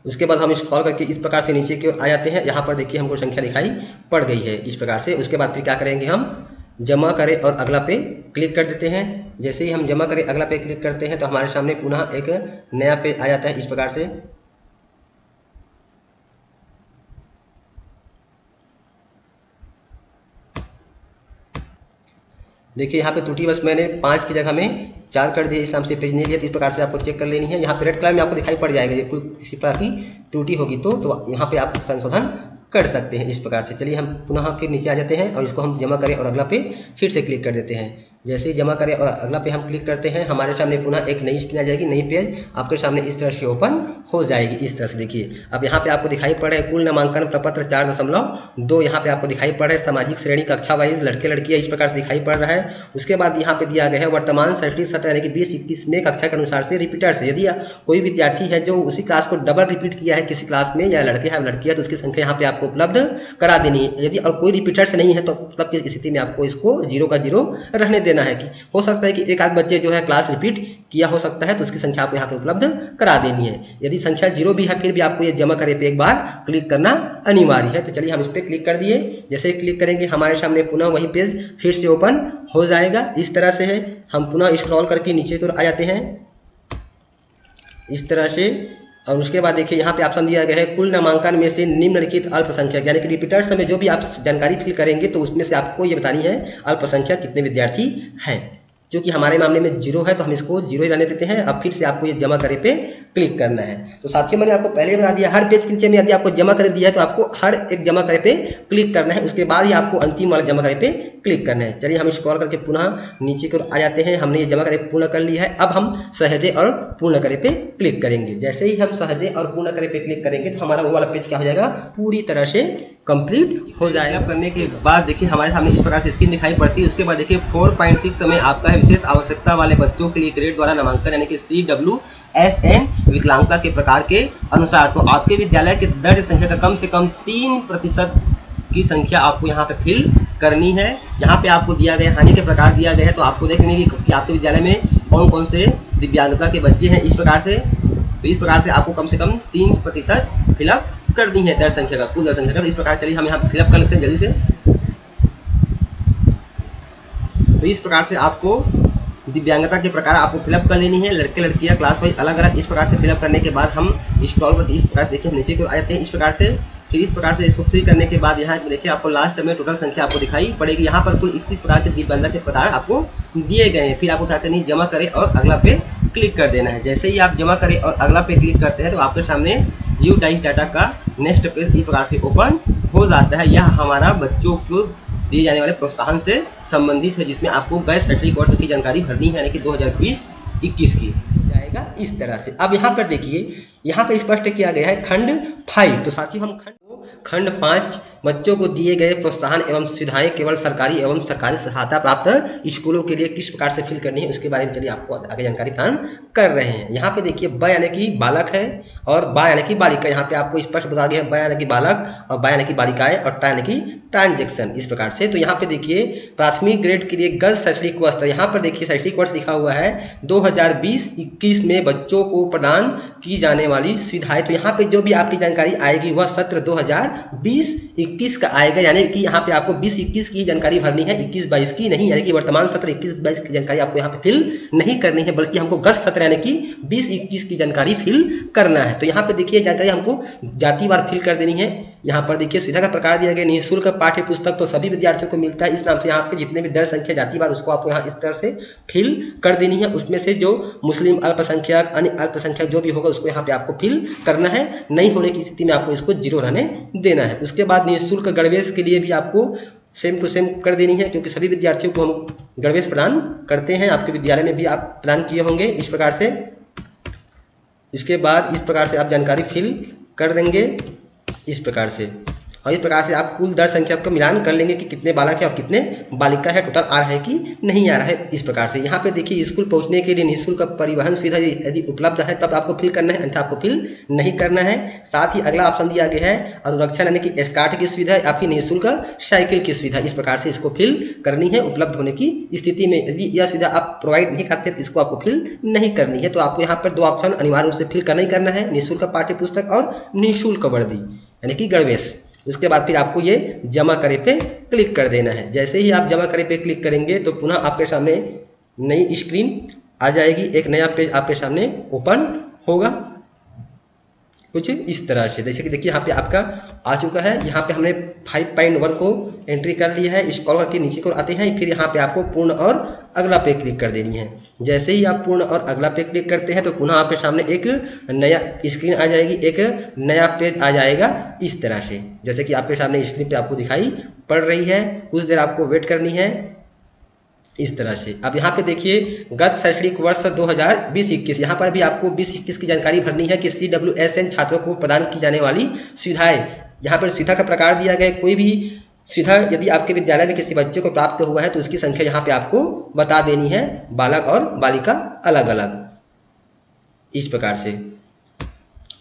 उसके बाद हम स्क्रॉल करके इस प्रकार से नीचे की ओर आ जाते हैं। यहाँ पर देखिए हमको संख्या दिखाई पड़ गई है इस प्रकार से। उसके बाद फिर क्या करेंगे, हम जमा करें और अगला पे क्लिक कर देते हैं। जैसे ही हम जमा करें अगला पे क्लिक करते हैं तो हमारे सामने पुनः एक नया पेज आ जाता है इस प्रकार से। देखिए यहाँ पे त्रुटि बस मैंने 5 की जगह में 4 कर दिया, इस नाम से पेज नहीं लिया, तो इस प्रकार से आपको चेक कर लेनी है। यहाँ पे रेड कलर में आपको दिखाई पड़ जाएगा, ये कोई किसी प्रकार की त्रुटि होगी तो यहाँ पे आप संशोधन कर सकते हैं इस प्रकार से। चलिए हम पुनः फिर नीचे आ जाते हैं और इसको हम जमा करें और अगला पे फिर से क्लिक कर देते हैं। जैसे ही जमा करें और अगला पे हम क्लिक करते हैं हमारे सामने पुनः एक नई स्क्रीन आ जाएगी, नई पेज आपके सामने इस तरह से ओपन हो जाएगी इस तरह से। देखिए अब यहाँ पे आपको दिखाई पड़ रहा है कुल नामांकन प्रपत्र 4.2 यहाँ पे आपको दिखाई पड़ रहा है। सामाजिक श्रेणी कक्षा वाइज लड़के लड़कियाँ इस प्रकार से दिखाई पड़ रहा है। उसके बाद यहाँ पे दिया गया है वर्तमान शैक्षणिक सत्र यानी कि 20-21 में कक्षा के अनुसार से रिपीटर्स। यदि कोई विद्यार्थी है जो उसी क्लास को डबल रिपीट किया है किसी क्लास में, या लड़के हैं लड़कियाँ, तो उसकी संख्या यहाँ पे आपको उपलब्ध करा देनी है। यदि और कोई रिपीटर्स नहीं है तो तब की स्थिति में आपको इसको 0 का 0 रहने देना है। कि हो सकता है कि एक आध बच्चे जो है क्लास रिपीट किया हो सकता है, तो उसकी संख्या आपको यहाँ पे उपलब्ध करा देनी है। यदि संख्या 0 भी है फिर भी आपको ये जमा करे पे एक बार क्लिक करना अनिवार्य है। तो चलिए हम इस पर क्लिक कर दिए। जैसे ही क्लिक करेंगे हमारे सामने पुनः वही पेज फिर से ओपन हो जाएगा इस तरह से है। हम पुनः स्क्रॉल करके नीचे की ओर आ जाते हैं इस तरह से। और उसके बाद देखिए यहाँ पे ऑप्शन दिया गया है कुल नामांकन में से निम्नलिखित अल्पसंख्यक, यानी कि रिपीटर्स में जो भी आप जानकारी फिल करेंगे तो उसमें से आपको ये बतानी है अल्पसंख्यक कितने विद्यार्थी हैं। क्योंकि हमारे मामले में 0 है तो हम इसको 0 ही रहने देते हैं। अब फिर से आपको ये जमा करे पे क्लिक करना है। तो साथियों मैंने आपको पहले बता दिया, हर पेज के नीचे में यदि आपको जमा करे दिया है तो आपको हर एक जमा करे पे क्लिक करना है, उसके बाद ही आपको अंतिम वाला जमा करे पे क्लिक करना है। चलिए हम स्क्रॉल करके पुनः नीचे की ओर आ जाते हैं। हमने ये जमा करे पूर्ण कर लिया है। अब हम सहजे और पूर्ण करे पे क्लिक करेंगे। जैसे ही हम सहजे और पूर्ण करे पे क्लिक करेंगे तो हमारा वो वाला पेज क्या हो जाएगा, पूरी तरह से कंप्लीट हो जाएगा। करने के बाद देखिए हमारे सामने इस प्रकार से स्क्रीन दिखाई पड़ती है। उसके बाद देखिए 4.6 में आपका है विशेष आवश्यकता वाले बच्चों के लिए ग्रेड द्वारा नामांकन यानी कि CWSN विकलांगता के प्रकार के अनुसार। तो आपके विद्यालय के दर्ज संख्या का कम से कम 3% की संख्या आपको यहाँ पे फिल करनी है। यहाँ पे आपको दिया गया हानि के प्रकार दिया गया है, तो आपको देखने कि आपके विद्यालय में कौन कौन से दिव्यांगता के बच्चे हैं इस प्रकार से। तो इस प्रकार से आपको कम से कम 3% फिलअप कर दी है दर्ज संख्या का, कुल दर्ज संख्या का। तो इस प्रकार चलिए हम यहाँ पे फिलअप कर लेते हैं जल्दी से। तो इस प्रकार से आपको दिव्यांगता के प्रकार आपको फिलअप कर लेनी है, लड़के लड़कियां क्लास वाइज अलग अलग। इस प्रकार से फिलअप करने के बाद हम स्क्रॉल करते इस प्रकार से देखिए हम नीचे को आ जाते हैं इस प्रकार से। फिर इस प्रकार से इसको फिल करने के बाद यहाँ देखिए आपको लास्ट में टोटल संख्या आपको दिखाई पड़ेगी। यहाँ पर कुल 21 प्रकार के दिव्यांगता के प्रकार आपको दिए गए हैं। फिर आपको क्या करनी है, जमा करें और अगला पे क्लिक कर देना है। जैसे ही आप जमा करें और अगला पे क्लिक करते हैं तो आपके सामने यू डाइस डाटा का नेक्स्ट पेज इस प्रकार से ओपन हो जाता है। यह हमारा बच्चों को दिए जाने वाले प्रोत्साहन से संबंधित है, जिसमें आपको गैर शैक्षणिक कोर्स की जानकारी भरनी है यानी कि 2020-21 की जाएगा इस तरह से। अब यहाँ पर देखिए यहाँ पे स्पष्ट किया गया है खंड 5। तो साथियों हम खंड 5 बच्चों को दिए गए प्रोत्साहन एवं सुविधाएं केवल सरकारी एवं सरकारी सहायता प्राप्त स्कूलों के लिए किस प्रकार से फिल करनी है उसके बारे में चलिए आपको आगे जानकारी प्रदान कर रहे हैं। यहाँ पे देखिए ब यानी कि बालक है और बा यानी कि बालिका, यहाँ पे आपको स्पष्ट बता दिया है ब यानी कि बालक और बा यानी कि बालिकाएं और टा यानी कि ट्रांजेक्शन, इस प्रकार से। तो यहाँ पे देखिए प्राथमिक ग्रेड के लिए गर्ल्स शैक्षणिक वर्ष, यहाँ पर देखिए शैक्षणिक वर्ष लिखा हुआ है 2020-21 में बच्चों को प्रदान की जाने वाली सुविधाएं। तो यहाँ पे जो भी आपकी जानकारी आएगी वह सत्र 2020-21 का आएगा, यानी कि यहाँ पे आपको 20-21 की जानकारी भरनी है, 21-22 की नहीं, यानी कि वर्तमान सत्र 21-22 की जानकारी आपको यहाँ पे फिल नहीं करनी है, बल्कि हमको गत सत्र यानी कि 20-21 की जानकारी फिल करना है। तो यहाँ पे देखिए जानकारी हमको जातिवार फिल कर देनी है। यहाँ पर देखिए सुविधा का प्रकार दिया गया निःशुल्क पाठ्य पुस्तक तो सभी विद्यार्थियों को मिलता है, इस नाम से यहाँ पे जितने भी दर संख्या जातिवार उसको आपको यहाँ इस तरह से फिल कर देनी है। उसमें से जो मुस्लिम अल्पसंख्यक अन्य अल्पसंख्यक जो भी होगा उसको यहाँ पे आपको फिल करना है, नहीं होने की स्थिति में आपको इसको 0 रहने देना है। उसके बाद निःशुल्क गणवेश के लिए भी आपको सेम टू सेम कर देनी है, क्योंकि सभी विद्यार्थियों को हम गणवेश प्रदान करते हैं, आपके विद्यालय में भी आप प्रदान किए होंगे इस प्रकार से। इसके बाद इस प्रकार से आप जानकारी फिल कर देंगे इस प्रकार से, और इस प्रकार से आप कुल दर संख्या को मिलान कर लेंगे कि कितने बालक है और कितने बालिका है, टोटल आ रहा है कि नहीं आ रहा है इस प्रकार से। यहाँ पे देखिए स्कूल पहुँचने के लिए निःशुल्क परिवहन सुविधा यदि उपलब्ध है तब आपको फिल करना है, अन्यथा आपको फिल नहीं करना है। साथ ही अगला ऑप्शन दिया गया है अनुरक्षण यानी कि एस्कार्ट की सुविधा या फिर निःशुल्क साइकिल की सुविधा, इस प्रकार से इसको फिल करनी है उपलब्ध होने की स्थिति में। यदि यह सुविधा आप प्रोवाइड नहीं करते तो इसको आपको फिल नहीं करनी है। तो आपको यहाँ पर 2 ऑप्शन अनिवार्य रूप से फिल करना ही करना है, निःशुल्क पाठ्य पुस्तक और निःशुल्क वर्दी यानी कि गणवेश। उसके बाद फिर आपको ये जमा करे पे क्लिक कर देना है। जैसे ही आप जमा करे पे क्लिक करेंगे तो पुनः आपके सामने नई स्क्रीन आ जाएगी, एक नया पेज आपके सामने ओपन होगा कुछ इस तरह से। जैसे कि देखिए यहाँ पे आपका आ चुका है, यहाँ पे हमने 5.1 को एंट्री कर लिया है। स्क्रॉल करके नीचे को आते हैं, फिर यहाँ पे आपको पूर्ण और अगला पे क्लिक कर देनी है। जैसे ही आप पूर्ण और अगला पे क्लिक करते हैं तो पुनः आपके सामने एक नया स्क्रीन आ जाएगी, एक नया पेज आ जाएगा इस तरह से, जैसे कि आपके सामने स्क्रीन पे आपको दिखाई पड़ रही है। कुछ देर आपको वेट करनी है इस तरह से। अब यहाँ पे देखिए गत शैक्षणिक वर्ष 2020-21, यहाँ पर भी आपको 20-21 की जानकारी भरनी है कि CWSN छात्रों को प्रदान की जाने वाली सुविधाएं। यहाँ पर सुविधा का प्रकार दिया गया, कोई भी सुविधा यदि आपके विद्यालय में किसी बच्चे को प्राप्त हुआ है तो उसकी संख्या यहाँ पे आपको बता देनी है, बालक और बालिका अलग अलग इस प्रकार से।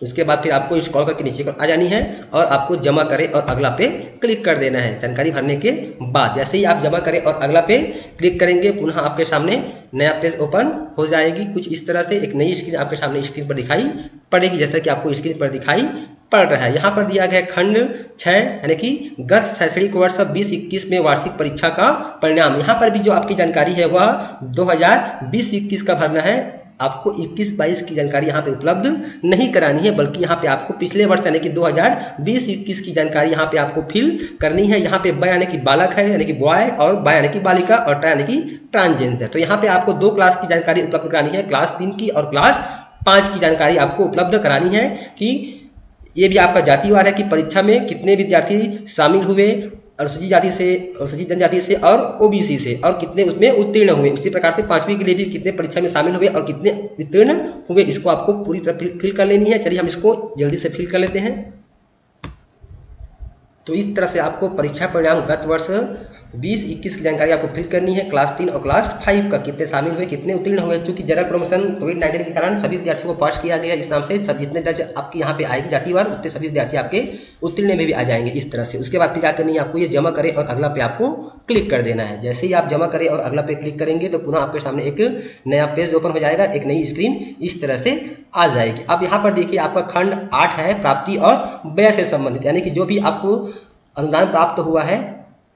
उसके बाद फिर आपको स्क्रॉल करके नीचे को आ जानी है और आपको जमा करें और अगला पे क्लिक कर देना है जानकारी भरने के बाद। जैसे ही आप जमा करें और अगला पे क्लिक करेंगे पुनः आपके सामने नया पेज ओपन हो जाएगी कुछ इस तरह से। एक नई स्क्रीन आपके सामने स्क्रीन पर दिखाई पड़ेगी, जैसा कि आपको स्क्रीन पर दिखाई पड़ रहा है। यहाँ पर दिया गया खंड 6 यानी कि गत शैक्षणिक वर्ष 20-21 में वार्षिक परीक्षा का परिणाम। यहाँ पर भी जो आपकी जानकारी है वह 2020-21 का भरना है, आपको 21-22 की जानकारी यहाँ पे उपलब्ध नहीं करानी है, बल्कि यहाँ पे आपको पिछले वर्ष यानी कि 2020-21 की जानकारी यहाँ पे आपको फिल करनी है। यहाँ पे ब यानी कि बालक है यानी कि बॉय, और बा यानी कि बालिका, और टा यानी कि ट्रांसजेंडर। तो यहाँ पे आपको 2 क्लास की जानकारी उपलब्ध करानी है, क्लास 3 की और क्लास 5 की जानकारी आपको उपलब्ध करानी है कि ये भी आपका जातिवार है कि परीक्षा में कितने विद्यार्थी शामिल हुए अनुसूचित जाति से, अनुसूचित जनजाति से और ओबीसी से, और कितने उसमें उत्तीर्ण हुए। उसी प्रकार से 5वीं के लिए भी कितने परीक्षा में शामिल हुए और कितने उत्तीर्ण हुए, इसको आपको पूरी तरह फिल कर लेनी है। चलिए हम इसको जल्दी से फिल कर लेते हैं। तो इस तरह से आपको परीक्षा परिणाम गत वर्ष 20-21 की जानकारी आपको फिल करनी है। क्लास 3 और क्लास 5 का कितने शामिल हुए, कितने उत्तीर्ण हुए। चूंकि जनरल प्रमोशन कोविड-19 के कारण सभी विद्यार्थियों को पास किया गया, इस नाम से सब जितने दर्ज आपकी यहाँ पे आएगी जातिवार उतने सभी विद्यार्थी आपके उत्तीर्ण में भी आ जाएंगे इस तरह से। उसके बाद फिर क्या करनी है, आपको ये जमा करें और अगला पे आपको क्लिक कर देना है। जैसे ही आप जमा करें और अगला पे क्लिक करेंगे तो पुनः आपके सामने एक नया पेज ओपन हो जाएगा, एक नई स्क्रीन इस तरह से आ जाएगी। अब यहाँ पर देखिए आपका खंड 8 है प्राप्ति और व्यय से संबंधित, यानी कि जो भी आपको अनुदान प्राप्त हुआ है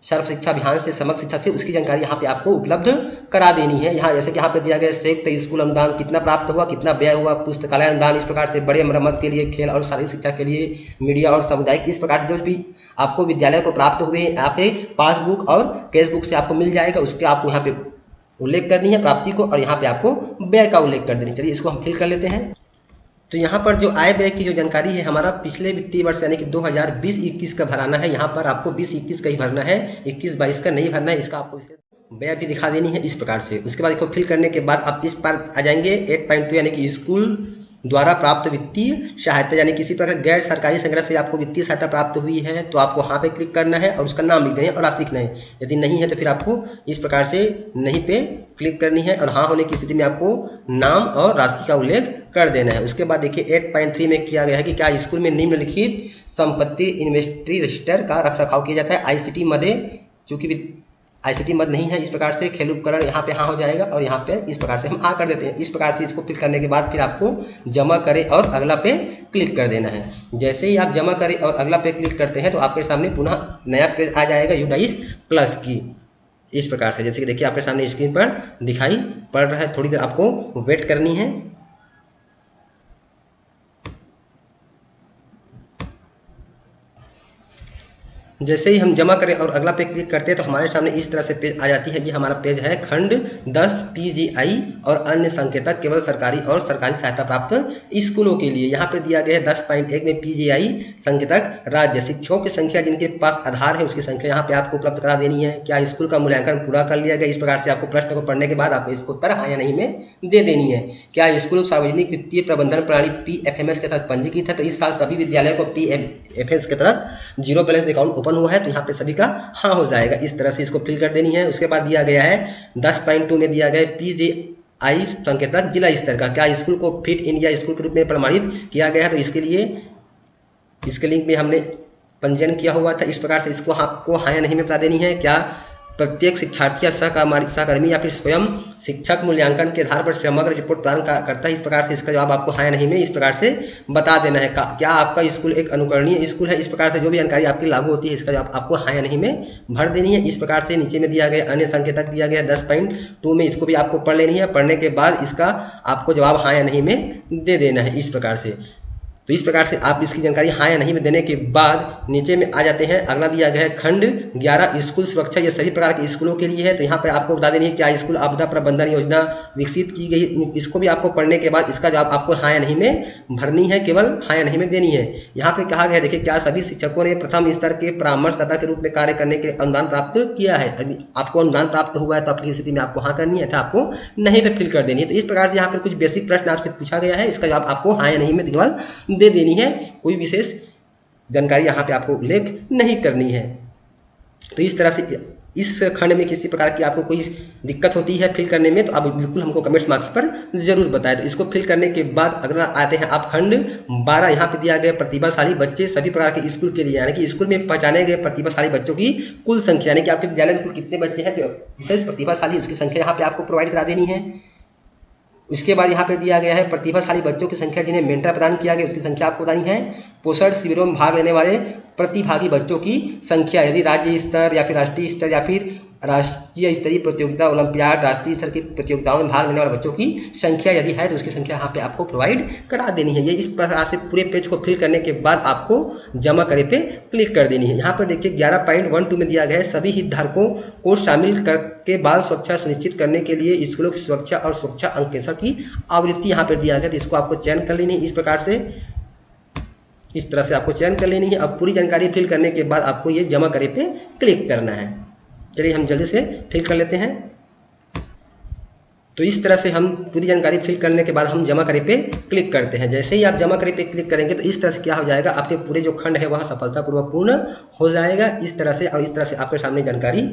सर्व शिक्षा अभियान से, समग्र शिक्षा से, उसकी जानकारी यहाँ पे आपको उपलब्ध करा देनी है। यहाँ जैसे कि यहाँ पे दिया गया संयुक्त स्कूल अनुदान कितना प्राप्त हुआ, कितना व्यय हुआ, पुस्तकालय अनुदान इस प्रकार से, बड़े मरम्मत के लिए, खेल और शारीरिक शिक्षा के लिए, मीडिया और सामुदायिक, इस प्रकार से जो भी आपको विद्यालय को प्राप्त हुए हैं यहाँ पे पासबुक और कैश बुक से आपको मिल जाएगा। उसके आपको यहाँ पे उल्लेख करनी है प्राप्ति को, और यहाँ पे आपको व्यय का उल्लेख कर देनी। चलिए इसको हम फिल कर लेते हैं। तो यहाँ पर जो आय व्यय की जो जानकारी है हमारा पिछले वित्तीय वर्ष यानी कि 2020-21 का भराना है। यहाँ पर आपको 20-21 का ही भरना है, 21-22 का नहीं भरना है। इसका आपको व्यय भी दिखा देनी है इस प्रकार से। उसके बाद इसको फिल करने के बाद आप इस पर आ जाएंगे 8.2 यानी कि स्कूल द्वारा प्राप्त वित्तीय सहायता, यानी किसी प्रकार गैर सरकारी संगठन से आपको वित्तीय सहायता प्राप्त हुई है तो आपको वहाँ पे क्लिक करना है और उसका नाम लिख देना है और राशि लिखना है। यदि नहीं है तो फिर आपको इस प्रकार से नहीं पे क्लिक करनी है और हाँ होने की स्थिति में आपको नाम और राशि का उल्लेख कर देना है। उसके बाद देखिए 8.3 में किया गया है कि क्या स्कूल में निम्नलिखित संपत्ति इन्वेंटरी रजिस्टर का रखरखाव किया जाता है। आईसीटी मदे, चूंकि आईसीटी मद नहीं है, इस प्रकार से खेल उपकरण यहाँ पे हाँ हो जाएगा और यहाँ पे इस प्रकार से हम हाँ कर देते हैं। इस प्रकार से इसको फिल करने के बाद फिर आपको जमा करें और अगला पे क्लिक कर देना है। जैसे ही आप जमा करें और अगला पे क्लिक करते हैं तो आपके सामने पुनः नया पेज आ जाएगा यूडाइस प्लस की, इस प्रकार से। जैसे कि देखिए आपके सामने स्क्रीन पर दिखाई पड़ रहा है। थोड़ी देर आपको वेट करनी है। जैसे ही हम जमा करें और अगला पे क्लिक करते हैं तो हमारे सामने इस तरह से पेज आ जाती है। ये हमारा पेज है खंड 10 पीजीआई और अन्य संकेतक केवल सरकारी और सरकारी सहायता प्राप्त स्कूलों के लिए। यहाँ पे दिया गया है 10.1 में पीजीआई संकेतक राज्य शिक्षकों की संख्या जिनके पास आधार है उसकी संख्या यहाँ पे आपको उपलब्ध करा देनी है। क्या स्कूल का मूल्यांकन पूरा कर लिया गया, इस प्रकार से आपको प्रश्न को पढ़ने के बाद आपको इसको उत्तर हाँ या नहीं में दे देनी है। क्या स्कूल सार्वजनिक वित्तीय प्रबंधन प्रणाली PFMS के साथ पंजीकृत है, तो इस साल सभी विद्यालयों को PFMS के तहत जीरो बैलेंस अकाउंट ओपन हुआ है, तो यहाँ पे सभी का हाँ हो जाएगा। इस तरह से इसको फिल कर देनी है। उसके बाद दिया गया है 10.2 में दिया गया है पीजीआई संकेतक जिला स्तर का, क्या स्कूल को फिट इंडिया स्कूल के रूप में प्रमाणित किया गया है, तो इसके लिए इसके लिंक में हमने पंजीयन किया हुआ था। इस प्रकार से इसको आपको हाँ या नहीं में बता देनी है। क्या प्रत्येक शिक्षार्थी या सहकर्मी या फिर स्वयं शिक्षक मूल्यांकन के आधार पर समग्र रिपोर्ट प्रदान करता है, इस प्रकार से इसका जवाब आपको हाँ या नहीं में इस प्रकार से बता देना है। क्या आपका स्कूल एक अनुकरणीय स्कूल है, इस प्रकार से जो भी जानकारी आपकी लागू होती है इसका जवाब आपको हाँ या नहीं में भर देनी है। इस प्रकार से नीचे में दिया गया अन्य संकेतक दिया गया 10.2 में, इसको भी आपको पढ़ लेनी है। पढ़ने के बाद इसका आपको जवाब हाँ या नहीं में दे देना है इस प्रकार से। तो इस प्रकार से आप इसकी जानकारी हाँ या नहीं में देने के बाद नीचे में आ जाते हैं। अगला दिया गया है खंड 11 स्कूल सुरक्षा, ये सभी प्रकार के स्कूलों के लिए है। तो यहाँ पे आपको बता देनी है क्या स्कूल आपदा प्रबंधन योजना विकसित की गई, इसको भी आपको पढ़ने के बाद इसका जवाब आपको हाँ या नहीं में भरनी है, केवल हाँ या नहीं में देनी है। यहाँ पे कहा गया है देखिए क्या सभी शिक्षकों ने प्रथम स्तर के परामर्शदाता के रूप में कार्य करने के लिए अनुदान प्राप्त किया है। यदि आपको अनुदान प्राप्त हुआ है तो आपकी स्थिति में आपको हाँ करनी है, था आपको नहीं पे फिल कर देनी है। तो इस प्रकार से यहाँ पर कुछ बेसिक प्रश्न आपसे पूछा गया है, इसका जवाब आपको हाँ या नहीं में केवल दे देनी है, कोई विशेष जानकारी यहाँ पे आपको उल्लेख नहीं करनी है। तो इस तरह से इस खंड में किसी प्रकार की आपको कोई दिक्कत होती है फिल करने में तो आप बिल्कुल हमको कमेंट्स मार्क्स पर जरूर बताएं। तो इसको फिल करने के बाद अगर आते हैं आप खंड 12, यहाँ पे दिया गया प्रतिभाशाली बच्चे सभी प्रकार के स्कूल के लिए, यानी कि स्कूल में पहचाने गए प्रतिभाशाली बच्चों की कुल संख्या, यानी कि आपके विद्यालय में कुल कितने बच्चे हैं जो विशेष प्रतिभाशाली उसकी संख्या यहाँ पे आपको प्रोवाइड करा देनी है। उसके बाद यहाँ पर दिया गया है प्रतिभाशाली बच्चों की संख्या जिन्हें मेंटर प्रदान किया गया उसकी संख्या आपको बतानी है। पोषण शिविरों में भाग लेने वाले प्रतिभागी बच्चों की संख्या, यदि राज्य स्तर या फिर राष्ट्रीय स्तर या फिर राष्ट्रीय स्तरीय प्रतियोगिता ओलंपियाड राष्ट्रीय स्तर की प्रतियोगिताओं में भाग लेने वाले बच्चों की संख्या यदि है तो उसकी संख्या यहाँ पे आपको प्रोवाइड करा देनी है। ये इस प्रकार से पूरे पेज को फिल करने के बाद आपको जमा करे पे क्लिक कर देनी है। यहाँ पर देखिए 11.12 में दिया गया है सभी हितधारकों को शामिल करके बाल सुरक्षा सुनिश्चित करने के लिए स्कूलों की सुरक्षा और सुरक्षा अंकेक्षण की आवृत्ति यहाँ पर दिया गया, तो इसको आपको चयन कर लेनी है। इस प्रकार से इस तरह से आपको चयन कर लेनी है। अब पूरी जानकारी फिल करने के बाद आपको ये जमा करे पे क्लिक करना है। चलिए हम जल्दी से फिल कर लेते हैं। तो इस तरह से हम पूरी जानकारी फिल करने के बाद हम जमा करे पे क्लिक करते हैं। जैसे ही आप जमा करे पे क्लिक करेंगे तो इस तरह से क्या हो जाएगा, आपके पूरे जो खंड है वह सफलतापूर्वक पूर्ण हो जाएगा इस तरह से। और इस तरह से आपके सामने जानकारी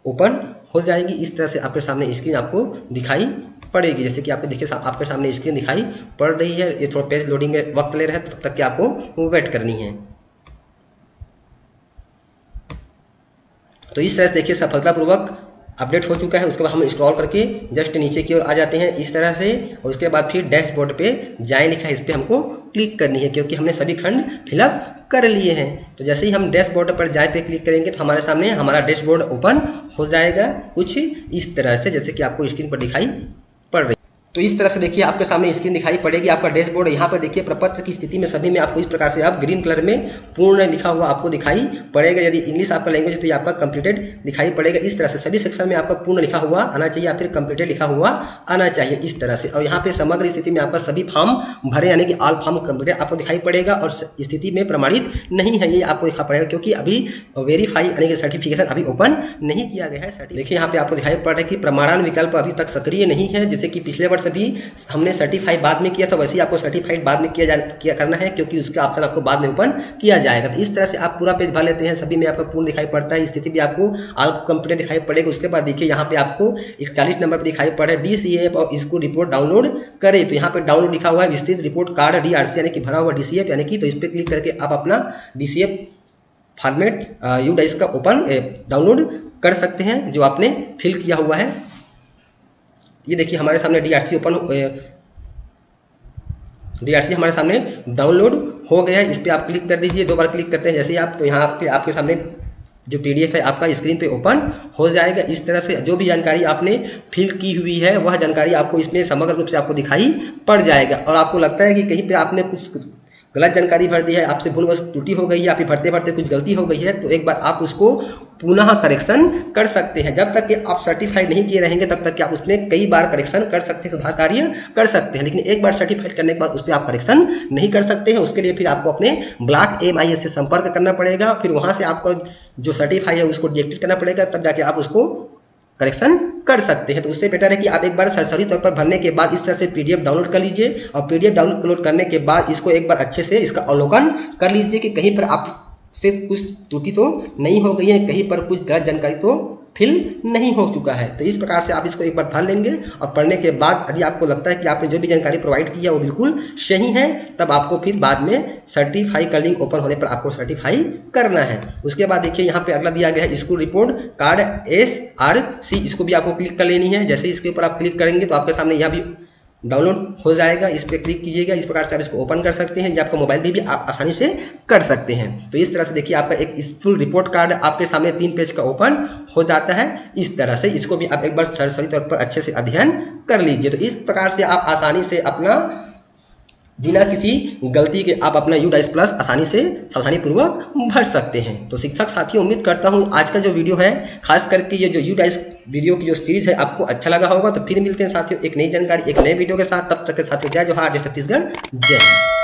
ओपन हो जाएगी। इस तरह से आपके सामने स्क्रीन आपको दिखाई पड़ेगी, जैसे कि आप देखिए आपके सामने स्क्रीन दिखाई पड़ रही है। ये थोड़ा पेज लोडिंग में वक्त ले रहा है, तब तक कि आपको वेट करनी है। तो इस तरह से देखिए सफलतापूर्वक अपडेट हो चुका है। उसके बाद हम स्क्रॉल करके जस्ट नीचे की ओर आ जाते हैं इस तरह से, और उसके बाद फिर डैशबोर्ड पे जाएं लिखा है, इस पर हमको क्लिक करनी है क्योंकि हमने सभी खंड फिलअप कर लिए हैं। तो जैसे ही हम डैशबोर्ड पर जाए पे क्लिक करेंगे तो हमारे सामने हमारा डैशबोर्ड ओपन हो जाएगा कुछ इस तरह से, जैसे कि आपको स्क्रीन पर दिखाई पड़ रही। तो इस तरह से देखिए आपके सामने स्क्रीन दिखाई पड़ेगी आपका डैशबोर्ड। यहाँ पर देखिए प्रपत्र की स्थिति में सभी में आपको इस प्रकार से आप ग्रीन कलर में पूर्ण लिखा हुआ आपको दिखाई पड़ेगा। यदि इंग्लिश आपका लैंग्वेज है तो ये आपका कंप्लीटेड दिखाई पड़ेगा। इस तरह से सभी सेक्शन में आपका पूर्ण लिखा हुआ आना चाहिए या फिर कंप्लीटेड लिखा हुआ आना चाहिए इस तरह से। और यहाँ पे समग्र स्थिति में आपका सभी फॉर्म भरे यानी कि ऑल फॉर्म कंप्लीटेड आपको दिखाई पड़ेगा। और स्थिति में प्रमाणित नहीं है ये आपको दिखा पड़ेगा क्योंकि अभी वेरीफाई यानी कि सर्टिफिकेशन अभी ओपन नहीं किया गया है। देखिए यहाँ पे आपको दिखाई पड़ रहा है कि प्रमाणन विकल्प अभी तक सक्रिय नहीं है। जैसे कि पिछले वर्ष से भी हमने सर्टिफाइड बाद में किया था, वैसे ही आपको सर्टिफाइड बाद में किया करना है, क्योंकि उसका ऑप्शन आपको बाद में ओपन किया जाएगा। तो इस तरह से आप पूरा पेज भर लेते हैं, सभी में आपको पूर्ण दिखाई पड़ता है, स्थिति भी आपको ऑल कंप्लीट दिखाई पड़ेगा। उसके बाद देखिए यहाँ पे आपको 41 नंबर पर दिखाई पड़ रहा है DCF और इसको रिपोर्ट डाउनलोड करें। तो यहाँ पे डाउनलोड लिखा हुआ है विस्तृत रिपोर्ट कार्ड DRC यानी कि भरा हुआ DCF यानी कि, तो इस पर क्लिक करके आप अपना DCF फॉर्मेट UDICE का ओपन डाउनलोड कर सकते हैं जो आपने फिल किया हुआ है। ये देखिए हमारे सामने DRC हमारे सामने डाउनलोड हो गया है। इस पर आप क्लिक कर दीजिए, 2 बार क्लिक करते हैं जैसे ही आप, तो यहाँ पे आपके सामने जो PDF है आपका स्क्रीन पे ओपन हो जाएगा। इस तरह से जो भी जानकारी आपने फिल की हुई है वह जानकारी आपको इसमें समग्र रूप से आपको दिखाई पड़ जाएगा। और आपको लगता है कि कहीं पे आपने कुछ गलत जानकारी भर दी है, आपसे भूलवश त्रुटि हो गई है, आप भरते भरते कुछ गलती हो गई है, तो एक बार आप उसको पुनः करेक्शन कर सकते हैं। जब तक कि आप सर्टिफाइड नहीं किए रहेंगे तब तक कि आप उसमें कई बार करेक्शन कर सकते हैं, सुधार कार्य कर सकते हैं, लेकिन एक बार सर्टिफाइड करने के बाद उस पर आप करेक्शन नहीं कर सकते हैं। उसके लिए फिर आपको अपने ब्लॉक MIS से संपर्क करना पड़ेगा, फिर वहाँ से आपको जो सर्टिफाई है उसको डीएक्टिवेट करना पड़ेगा, तब जाके आप उसको करेक्शन कर सकते हैं। तो उससे बेटर है कि आप एक बार सरसरी तौर पर भरने के बाद इस तरह से PDF डाउनलोड कर लीजिए, और PDF डाउनलोड करने के बाद इसको एक बार अच्छे से इसका अवलोकन कर लीजिए कि कहीं पर आपसे कुछ त्रुटि तो नहीं हो गई है, कहीं पर कुछ गलत जानकारी तो फिल नहीं हो चुका है। तो इस प्रकार से आप इसको एक बार भर लेंगे, और पढ़ने के बाद यदि आपको लगता है कि आपने जो भी जानकारी प्रोवाइड की है वो बिल्कुल सही है, तब आपको फिर बाद में सर्टिफाई का लिंक ओपन होने पर आपको सर्टिफाई करना है। उसके बाद देखिए यहाँ पे अगला दिया गया है स्कूल रिपोर्ट कार्ड SRC, इसको भी आपको क्लिक कर लेनी है। जैसे इसके ऊपर आप क्लिक करेंगे तो आपके सामने यह भी डाउनलोड हो जाएगा, इस पर क्लिक कीजिएगा। इस प्रकार से आप इसको ओपन कर सकते हैं, या आपका मोबाइल भी आप आसानी से कर सकते हैं। तो इस तरह से देखिए आपका एक स्कूल रिपोर्ट कार्ड आपके सामने 3 पेज का ओपन हो जाता है। इस तरह से इसको भी आप एक बार सरसरी तौर पर अच्छे से अध्ययन कर लीजिए। तो इस प्रकार से आप आसानी से अपना बिना किसी गलती के आप अपना UDICE प्लस आसानी से सावधानीपूर्वक भर सकते हैं। तो शिक्षक साथियों, उम्मीद करता हूँ आज का जो वीडियो है, खास करके ये जो UDICE वीडियो की जो सीरीज है आपको अच्छा लगा होगा। तो फिर मिलते हैं साथियों एक नई जानकारी एक नए वीडियो के साथ, तब तक के साथियों जय जोहार, जय छत्तीसगढ़, जय हिंद।